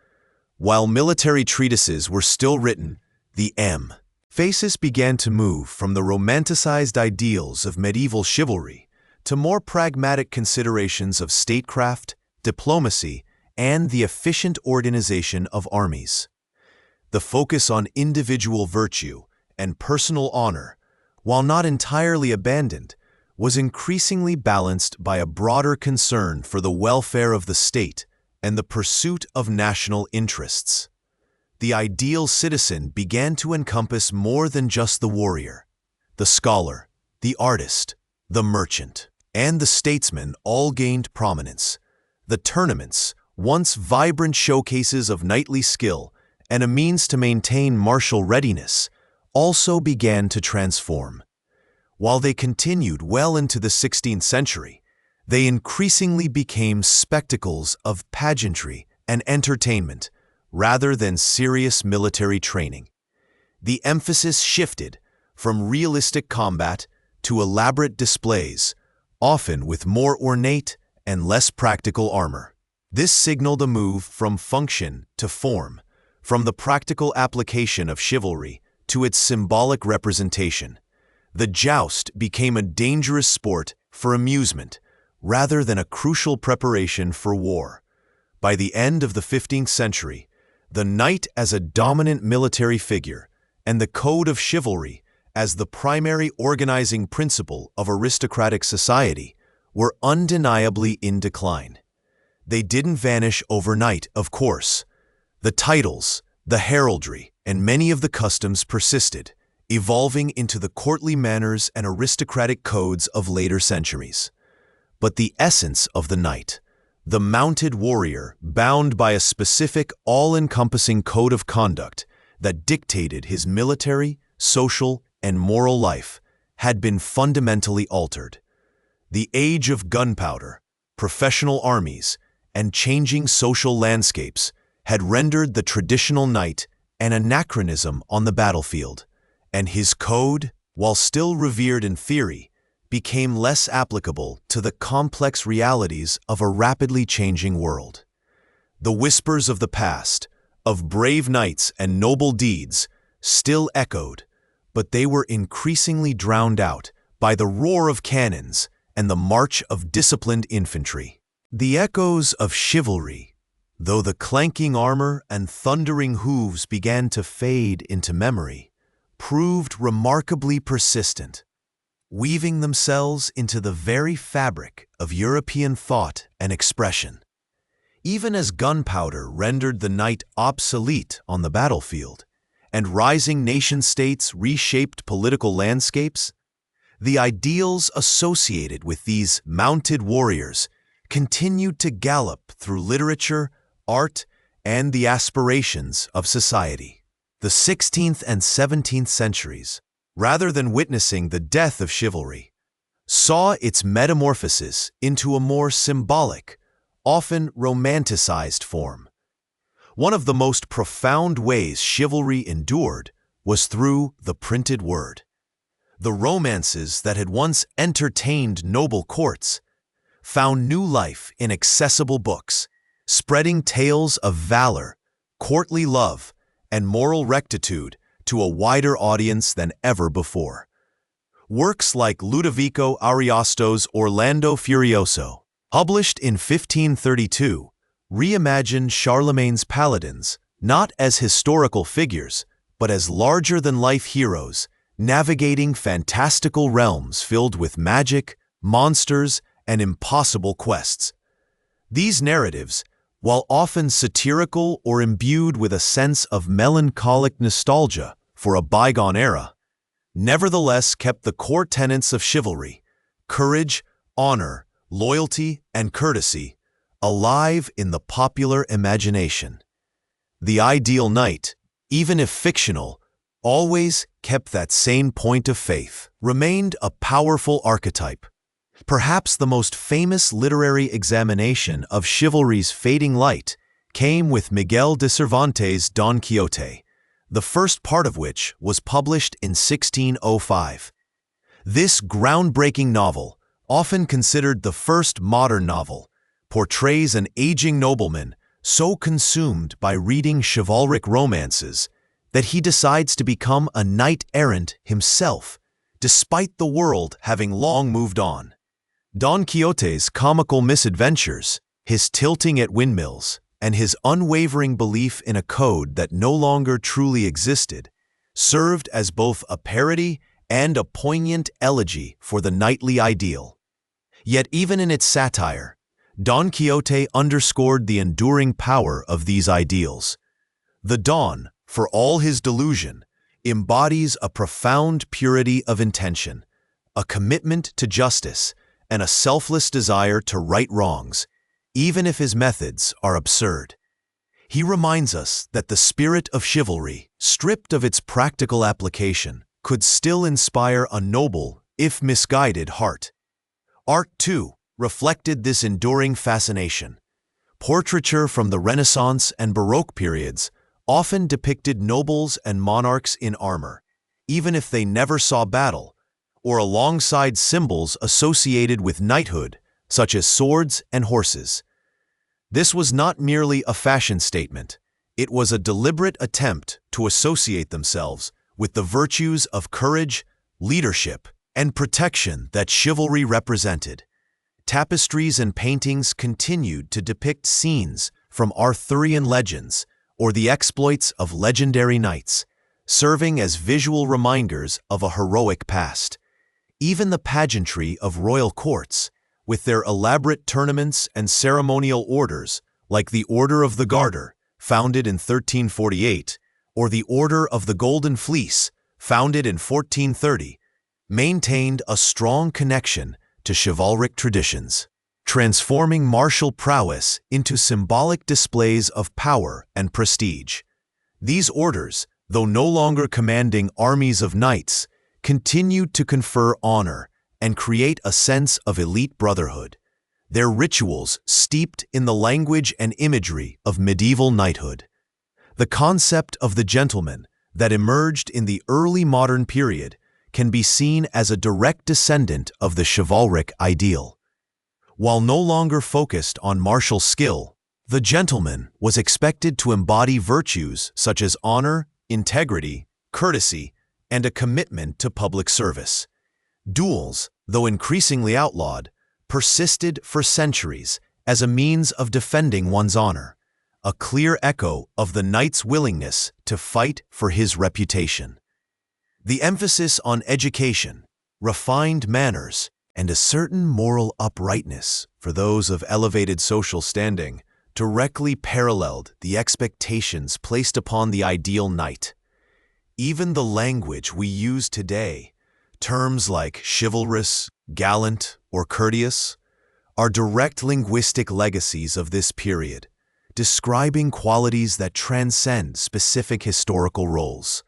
While military treatises were still written, the emphasis began to move from the romanticized ideals of medieval chivalry to more pragmatic considerations of statecraft, diplomacy, and the efficient organization of armies. The focus on individual virtue and personal honor, while not entirely abandoned, was increasingly balanced by a broader concern for the welfare of the state and the pursuit of national interests. The ideal citizen began to encompass more than just the warrior. The scholar, the artist, the merchant, and the statesman all gained prominence. The tournaments, once vibrant showcases of knightly skill and a means to maintain martial readiness, also began to transform. While they continued well into the 16th century, they increasingly became spectacles of pageantry and entertainment rather than serious military training. The emphasis shifted from realistic combat to elaborate displays, often with more ornate and less practical armor. This signaled a move from function to form, from the practical application of chivalry to its symbolic representation. The joust became a dangerous sport for amusement rather than a crucial preparation for war. By the end of the 15th century, the knight as a dominant military figure and the code of chivalry as the primary organizing principle of aristocratic society were undeniably in decline. They didn't vanish overnight, of course. The titles, the heraldry, and many of the customs persisted, evolving into the courtly manners and aristocratic codes of later centuries. But the essence of the knight, the mounted warrior bound by a specific all-encompassing code of conduct that dictated his military, social, and moral life, had been fundamentally altered. The age of gunpowder, professional armies, and changing social landscapes had rendered the traditional knight an anachronism on the battlefield, and his code, while still revered in theory, became less applicable to the complex realities of a rapidly changing world. The whispers of the past, of brave knights and noble deeds, still echoed, but they were increasingly drowned out by the roar of cannons and the march of disciplined infantry. The echoes of chivalry, though the clanking armor and thundering hooves began to fade into memory, proved remarkably persistent, weaving themselves into the very fabric of European thought and expression. Even as gunpowder rendered the knight obsolete on the battlefield, and rising nation-states reshaped political landscapes, the ideals associated with these mounted warriors continued to gallop through literature, art, and the aspirations of society. The 16th and 17th centuries, rather than witnessing the death of chivalry, saw its metamorphosis into a more symbolic, often romanticized form. One of the most profound ways chivalry endured was through the printed word. The romances that had once entertained noble courts found new life in accessible books, spreading tales of valor, courtly love, and moral rectitude to a wider audience than ever before. Works like Ludovico Ariosto's Orlando Furioso, published in 1532, reimagined Charlemagne's paladins not as historical figures, but as larger-than-life heroes navigating fantastical realms filled with magic, monsters, and impossible quests. These narratives, while often satirical or imbued with a sense of melancholic nostalgia for a bygone era, nevertheless kept the core tenets of chivalry, courage, honor, loyalty, and courtesy, alive in the popular imagination. The ideal knight, even if fictional, always kept that same point of faith, remained a powerful archetype. Perhaps the most famous literary examination of chivalry's fading light came with Miguel de Cervantes' Don Quixote, the first part of which was published in 1605. This groundbreaking novel, often considered the first modern novel, portrays an aging nobleman so consumed by reading chivalric romances that he decides to become a knight-errant himself, despite the world having long moved on. Don Quixote's comical misadventures, his tilting at windmills, and his unwavering belief in a code that no longer truly existed, served as both a parody and a poignant elegy for the knightly ideal. Yet even in its satire, Don Quixote underscored the enduring power of these ideals. The Don, for all his delusion, embodies a profound purity of intention, a commitment to justice, and a selfless desire to right wrongs, even if his methods are absurd. He reminds us that the spirit of chivalry, stripped of its practical application, could still inspire a noble, if misguided, heart. Art, too, reflected this enduring fascination. Portraiture from the Renaissance and Baroque periods often depicted nobles and monarchs in armor, even if they never saw battle, or alongside symbols associated with knighthood, such as swords and horses. This was not merely a fashion statement. It was a deliberate attempt to associate themselves with the virtues of courage, leadership, and protection that chivalry represented. Tapestries and paintings continued to depict scenes from Arthurian legends or the exploits of legendary knights, serving as visual reminders of a heroic past. Even the pageantry of royal courts, with their elaborate tournaments and ceremonial orders, like the Order of the Garter, founded in 1348, or the Order of the Golden Fleece, founded in 1430, maintained a strong connection to chivalric traditions, transforming martial prowess into symbolic displays of power and prestige. These orders, though no longer commanding armies of knights, continued to confer honor and create a sense of elite brotherhood, their rituals steeped in the language and imagery of medieval knighthood. The concept of the gentleman that emerged in the early modern period can be seen as a direct descendant of the chivalric ideal. While no longer focused on martial skill, the gentleman was expected to embody virtues such as honor, integrity, courtesy, and a commitment to public service. Duels, though increasingly outlawed, persisted for centuries as a means of defending one's honor, a clear echo of the knight's willingness to fight for his reputation. The emphasis on education, refined manners, and a certain moral uprightness for those of elevated social standing directly paralleled the expectations placed upon the ideal knight. Even the language we use today, terms like chivalrous, gallant, or courteous, are direct linguistic legacies of this period, describing qualities that transcend specific historical roles.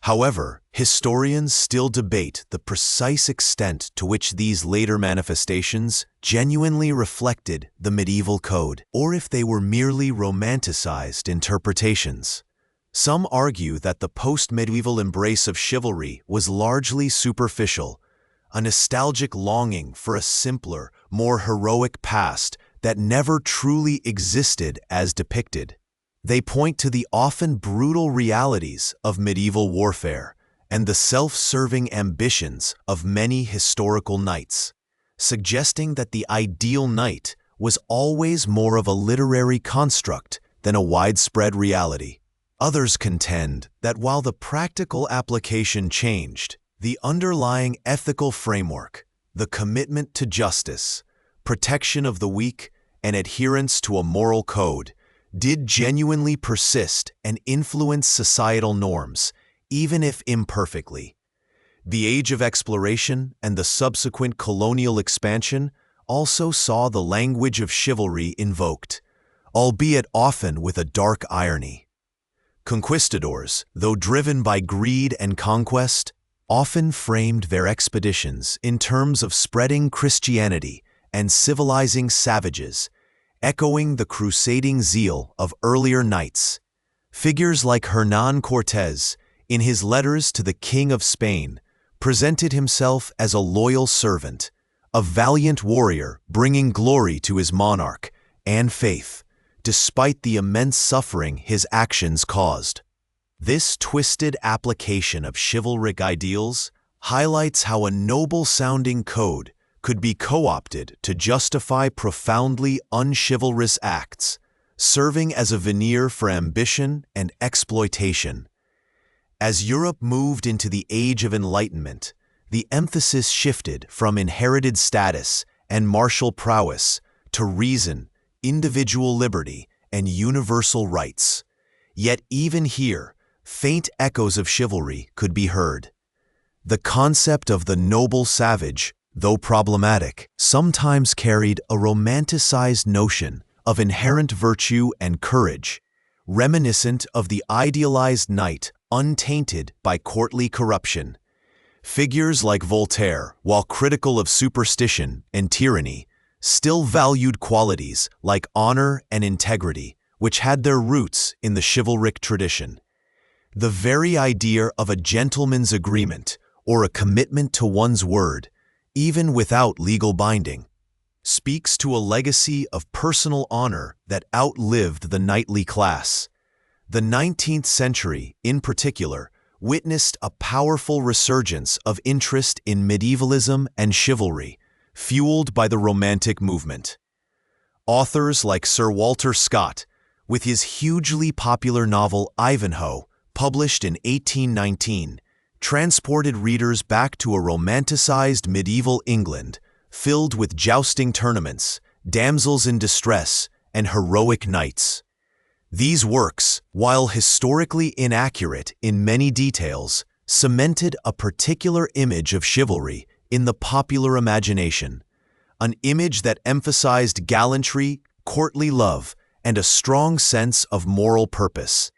However, historians still debate the precise extent to which these later manifestations genuinely reflected the medieval code, or if they were merely romanticized interpretations. Some argue that the post-medieval embrace of chivalry was largely superficial, a nostalgic longing for a simpler, more heroic past that never truly existed as depicted. They point to the often brutal realities of medieval warfare and the self-serving ambitions of many historical knights, suggesting that the ideal knight was always more of a literary construct than a widespread reality. Others contend that while the practical application changed, the underlying ethical framework, the commitment to justice, protection of the weak, and adherence to a moral code, did genuinely persist and influence societal norms, even if imperfectly. The age of exploration and the subsequent colonial expansion also saw the language of chivalry invoked, albeit often with a dark irony. Conquistadors, though driven by greed and conquest, often framed their expeditions in terms of spreading Christianity and civilizing savages, echoing the crusading zeal of earlier knights. Figures like Hernán Cortés, in his letters to the King of Spain, presented himself as a loyal servant, a valiant warrior bringing glory to his monarch and faith, despite the immense suffering his actions caused. This twisted application of chivalric ideals highlights how a noble-sounding code could be co-opted to justify profoundly unchivalrous acts, serving as a veneer for ambition and exploitation. As Europe moved into the Age of Enlightenment, the emphasis shifted from inherited status and martial prowess to reason, individual liberty, and universal rights. Yet even here, faint echoes of chivalry could be heard. The concept of the noble savage, though problematic, sometimes carried a romanticized notion of inherent virtue and courage, reminiscent of the idealized knight untainted by courtly corruption. Figures like Voltaire, while critical of superstition and tyranny, still valued qualities like honor and integrity, which had their roots in the chivalric tradition. The very idea of a gentleman's agreement or a commitment to one's word, even without legal binding, speaks to a legacy of personal honor that outlived the knightly class. The 19th century, in particular, witnessed a powerful resurgence of interest in medievalism and chivalry, fueled by the Romantic movement. Authors like Sir Walter Scott, with his hugely popular novel Ivanhoe, published in 1819, transported readers back to a romanticized medieval England filled with jousting tournaments, damsels in distress, and heroic knights. These works, while historically inaccurate in many details, cemented a particular image of chivalry in the popular imagination, an image that emphasized gallantry, courtly love, and a strong sense of moral purpose.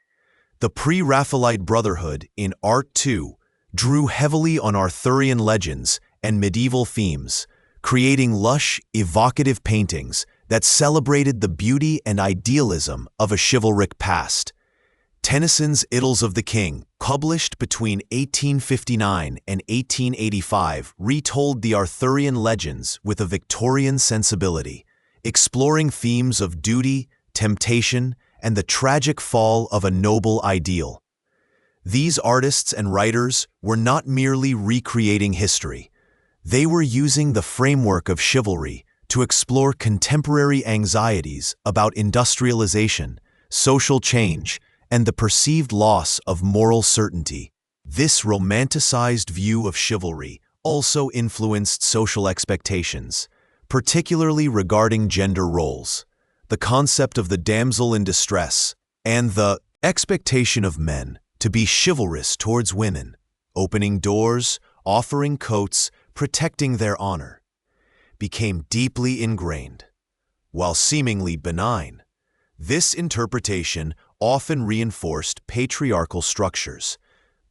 The pre-Raphaelite Brotherhood in Art II drew heavily on Arthurian legends and medieval themes, creating lush, evocative paintings that celebrated the beauty and idealism of a chivalric past. Tennyson's Idylls of the King, published between 1859 and 1885, retold the Arthurian legends with a Victorian sensibility, exploring themes of duty, temptation, and the tragic fall of a noble ideal. These artists and writers were not merely recreating history. They were using the framework of chivalry to explore contemporary anxieties about industrialization, social change, and the perceived loss of moral certainty. This romanticized view of chivalry also influenced social expectations, particularly regarding gender roles. The concept of the damsel in distress and the expectation of men to be chivalrous towards women, opening doors, offering coats, protecting their honor, became deeply ingrained. While seemingly benign, this interpretation often reinforced patriarchal structures,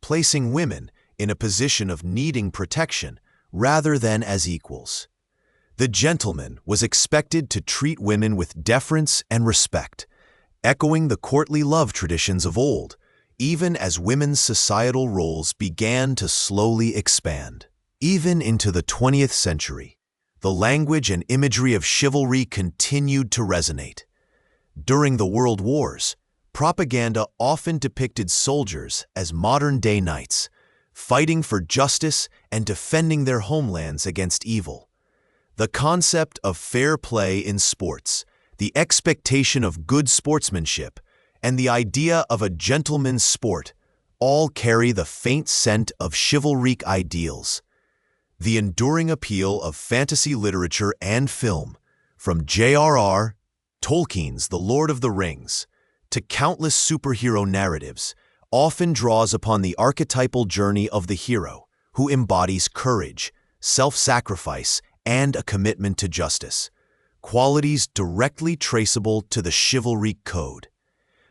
placing women in a position of needing protection rather than as equals. The gentleman was expected to treat women with deference and respect, echoing the courtly love traditions of old, even as women's societal roles began to slowly expand. Even into the 20th century, the language and imagery of chivalry continued to resonate. During the World Wars, propaganda often depicted soldiers as modern-day knights, fighting for justice and defending their homelands against evil. The concept of fair play in sports, the expectation of good sportsmanship, and the idea of a gentleman's sport all carry the faint scent of chivalric ideals. The enduring appeal of fantasy literature and film, from J.R.R. Tolkien's The Lord of the Rings to countless superhero narratives, often draws upon the archetypal journey of the hero who embodies courage, self-sacrifice, and a commitment to justice, qualities directly traceable to the chivalric code.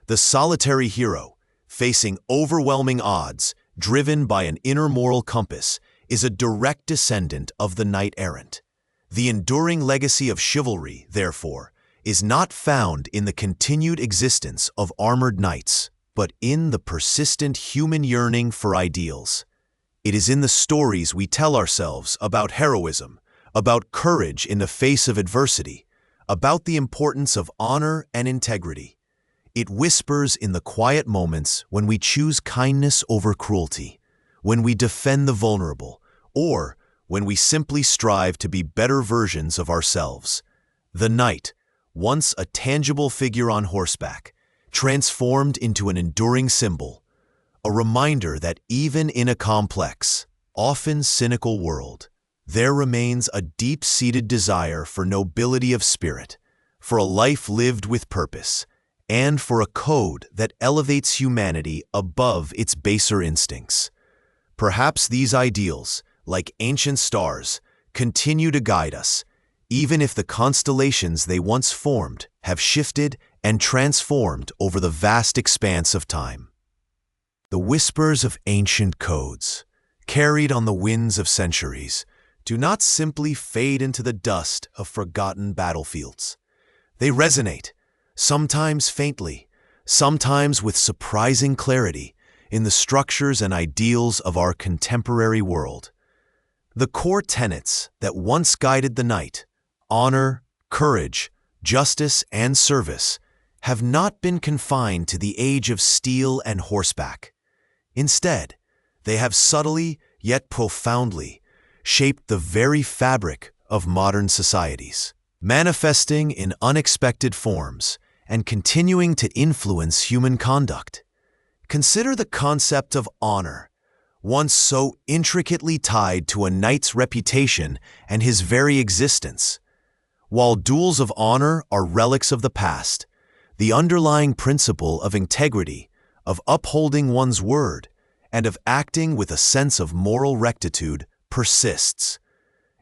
The solitary hero, facing overwhelming odds, driven by an inner moral compass, is a direct descendant of the knight-errant. The enduring legacy of chivalry, therefore, is not found in the continued existence of armored knights, but in the persistent human yearning for ideals. It is in the stories we tell ourselves about heroism, about courage in the face of adversity, about the importance of honor and integrity. It whispers in the quiet moments when we choose kindness over cruelty, when we defend the vulnerable, or when we simply strive to be better versions of ourselves. The knight, once a tangible figure on horseback, transformed into an enduring symbol, a reminder that even in a complex, often cynical world, there remains a deep-seated desire for nobility of spirit, for a life lived with purpose, and for a code that elevates humanity above its baser instincts. Perhaps these ideals, like ancient stars, continue to guide us, even if the constellations they once formed have shifted and transformed over the vast expanse of time. The whispers of ancient codes, carried on the winds of centuries, do not simply fade into the dust of forgotten battlefields. They resonate, sometimes faintly, sometimes with surprising clarity, in the structures and ideals of our contemporary world. The core tenets that once guided the knight, honor, courage, justice, and service, have not been confined to the age of steel and horseback. Instead, they have subtly, yet profoundly, shaped the very fabric of modern societies, manifesting in unexpected forms and continuing to influence human conduct. Consider the concept of honor, once so intricately tied to a knight's reputation and his very existence. While duels of honor are relics of the past, the underlying principle of integrity, of upholding one's word, and of acting with a sense of moral rectitude persists.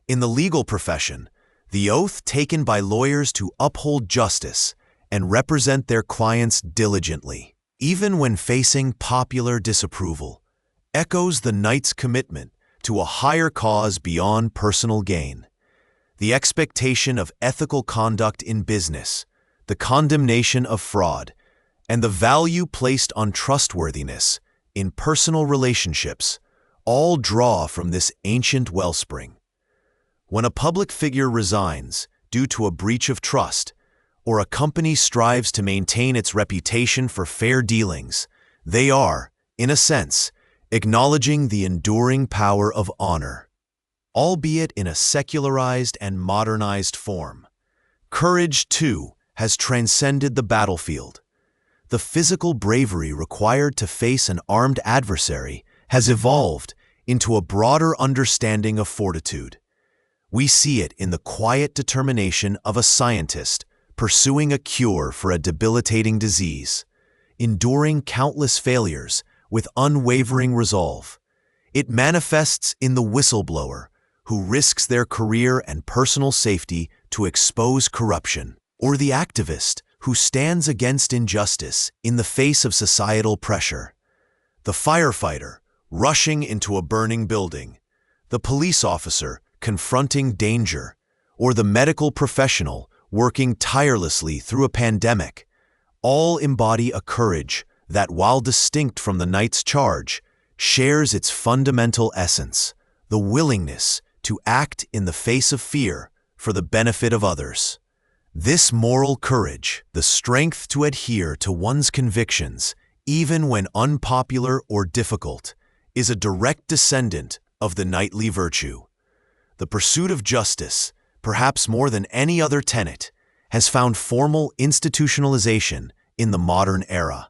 In the legal profession, the oath taken by lawyers to uphold justice and represent their clients diligently, even when facing popular disapproval, echoes the knight's commitment to a higher cause beyond personal gain. The expectation of ethical conduct in business, the condemnation of fraud, and the value placed on trustworthiness in personal relationships all draw from this ancient wellspring. When a public figure resigns due to a breach of trust, or a company strives to maintain its reputation for fair dealings, they are, in a sense, acknowledging the enduring power of honor, albeit in a secularized and modernized form. Courage, too, has transcended the battlefield. The physical bravery required to face an armed adversary has evolved into a broader understanding of fortitude. We see it in the quiet determination of a scientist pursuing a cure for a debilitating disease, enduring countless failures with unwavering resolve. It manifests in the whistleblower who risks their career and personal safety to expose corruption, or the activist who stands against injustice in the face of societal pressure. The firefighter rushing into a burning building, the police officer confronting danger, or the medical professional working tirelessly through a pandemic, all embody a courage that, while distinct from the knight's charge, shares its fundamental essence, the willingness to act in the face of fear for the benefit of others. This moral courage, the strength to adhere to one's convictions, even when unpopular or difficult, is a direct descendant of the knightly virtue. The pursuit of justice, perhaps more than any other tenet, has found formal institutionalization in the modern era.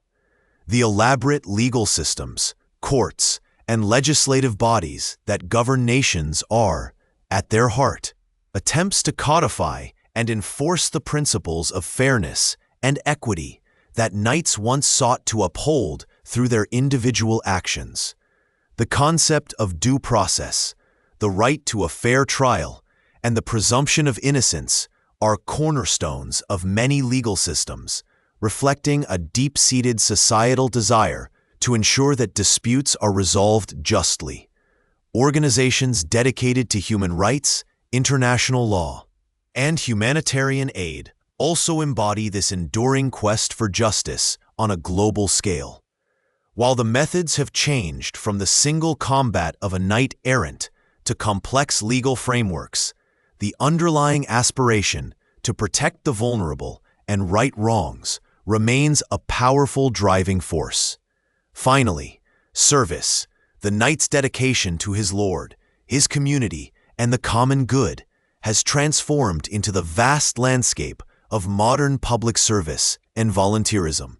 The elaborate legal systems, courts, and legislative bodies that govern nations are, at their heart, attempts to codify and enforce the principles of fairness and equity that knights once sought to uphold through their individual actions. The concept of due process, the right to a fair trial, and the presumption of innocence are cornerstones of many legal systems, reflecting a deep-seated societal desire to ensure that disputes are resolved justly. Organizations dedicated to human rights, international law, and humanitarian aid also embody this enduring quest for justice on a global scale. While the methods have changed from the single combat of a knight-errant to complex legal frameworks, the underlying aspiration to protect the vulnerable and right wrongs remains a powerful driving force. Finally, service, the knight's dedication to his lord, his community, and the common good, has transformed into the vast landscape of modern public service and volunteerism.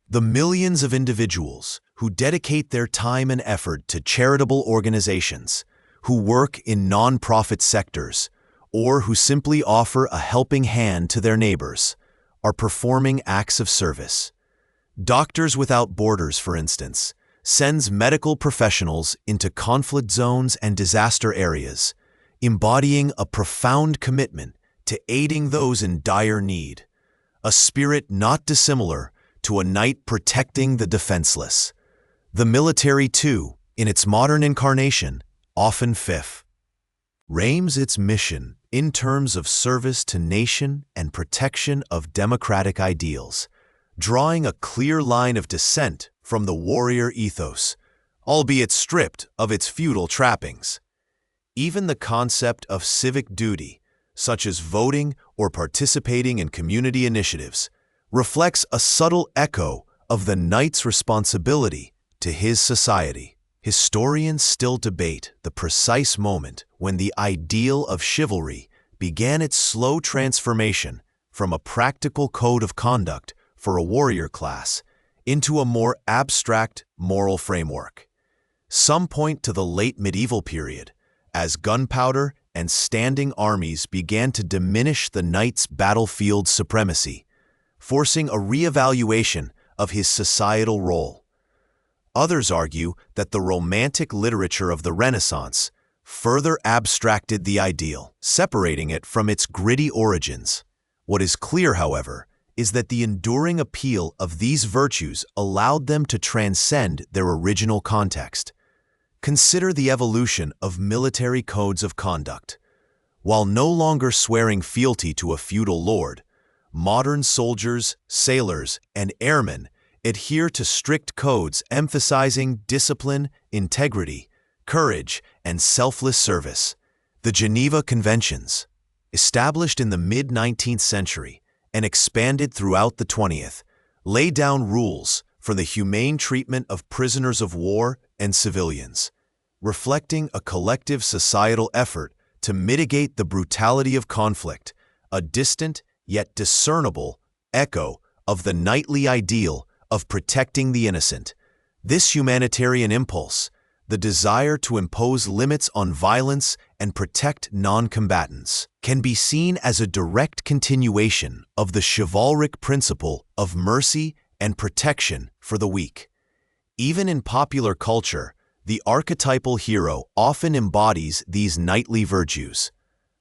The millions of individuals who dedicate their time and effort to charitable organizations, who work in non-profit sectors, or who simply offer a helping hand to their neighbors, are performing acts of service. Doctors Without Borders, for instance, sends medical professionals into conflict zones and disaster areas, embodying a profound commitment to aiding those in dire need, a spirit not dissimilar to a knight protecting the defenseless. The military, too, in its modern incarnation, often frames its mission in terms of service to nation and protection of democratic ideals, drawing a clear line of descent from the warrior ethos, albeit stripped of its feudal trappings. Even the concept of civic duty, such as voting or participating in community initiatives, reflects a subtle echo of the knight's responsibility to his society. Historians still debate the precise moment when the ideal of chivalry began its slow transformation from a practical code of conduct for a warrior class into a more abstract moral framework. Some point to the late medieval period, as gunpowder and standing armies began to diminish the knight's battlefield supremacy, forcing a reevaluation of his societal role. Others argue that the Romantic literature of the Renaissance further abstracted the ideal, separating it from its gritty origins. What is clear, however, is that the enduring appeal of these virtues allowed them to transcend their original context. Consider the evolution of military codes of conduct. While no longer swearing fealty to a feudal lord, modern soldiers, sailors, and airmen adhere to strict codes emphasizing discipline, integrity, courage, and selfless service. The Geneva Conventions, established in the mid-19th century and expanded throughout the 20th, lay down rules for the humane treatment of prisoners of war and civilians, reflecting a collective societal effort to mitigate the brutality of conflict, a distant yet discernible echo of the knightly ideal of protecting the innocent. This humanitarian impulse, the desire to impose limits on violence and protect non-combatants, can be seen as a direct continuation of the chivalric principle of mercy and protection for the weak. Even in popular culture, the archetypal hero often embodies these knightly virtues.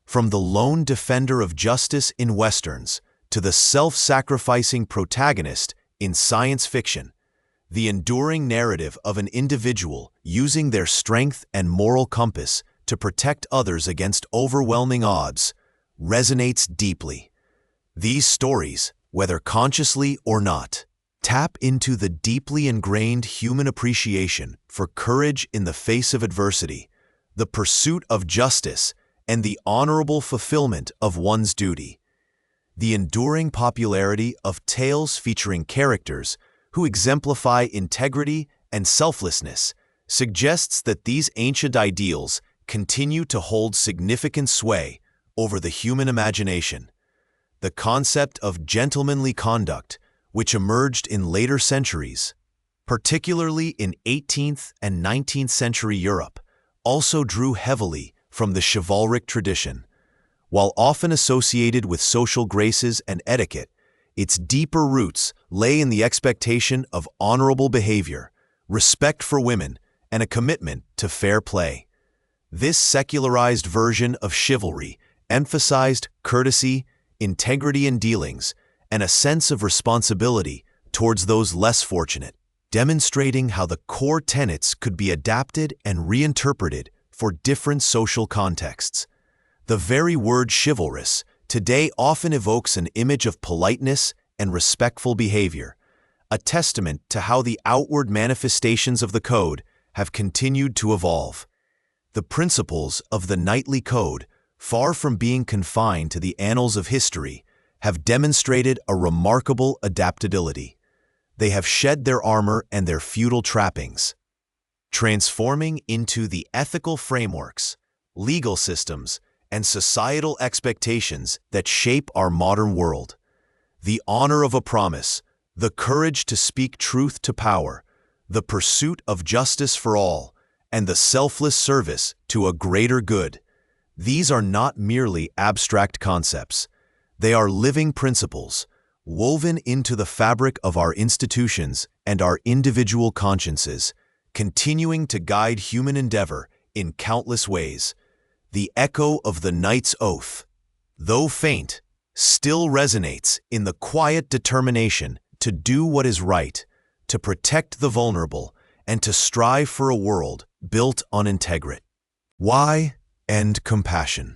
From the lone defender of justice in westerns to the self-sacrificing protagonist in science fiction, the enduring narrative of an individual using their strength and moral compass to protect others against overwhelming odds resonates deeply. These stories, whether consciously or not, tap into the deeply ingrained human appreciation for courage in the face of adversity, the pursuit of justice, and the honorable fulfillment of one's duty. The enduring popularity of tales featuring characters who exemplify integrity and selflessness suggests that these ancient ideals continue to hold significant sway over the human imagination. The concept of gentlemanly conduct, which emerged in later centuries, particularly in 18th and 19th century Europe, also drew heavily from the chivalric tradition. While often associated with social graces and etiquette, its deeper roots lay in the expectation of honorable behavior, respect for women, and a commitment to fair play. This secularized version of chivalry emphasized courtesy, integrity in dealings, and a sense of responsibility towards those less fortunate, demonstrating how the core tenets could be adapted and reinterpreted for different social contexts. The very word chivalrous today often evokes an image of politeness and respectful behavior, a testament to how the outward manifestations of the code have continued to evolve. The principles of the knightly code, far from being confined to the annals of history, have demonstrated a remarkable adaptability. They have shed their armor and their feudal trappings, transforming into the ethical frameworks, legal systems, and societal expectations that shape our modern world. The honor of a promise, the courage to speak truth to power, the pursuit of justice for all, and the selfless service to a greater good. These are not merely abstract concepts. They are living principles, woven into the fabric of our institutions and our individual consciences, continuing to guide human endeavor in countless ways. The echo of the knight's oath, though faint, still resonates in the quiet determination to do what is right, to protect the vulnerable, and to strive for a world built on integrity, and compassion.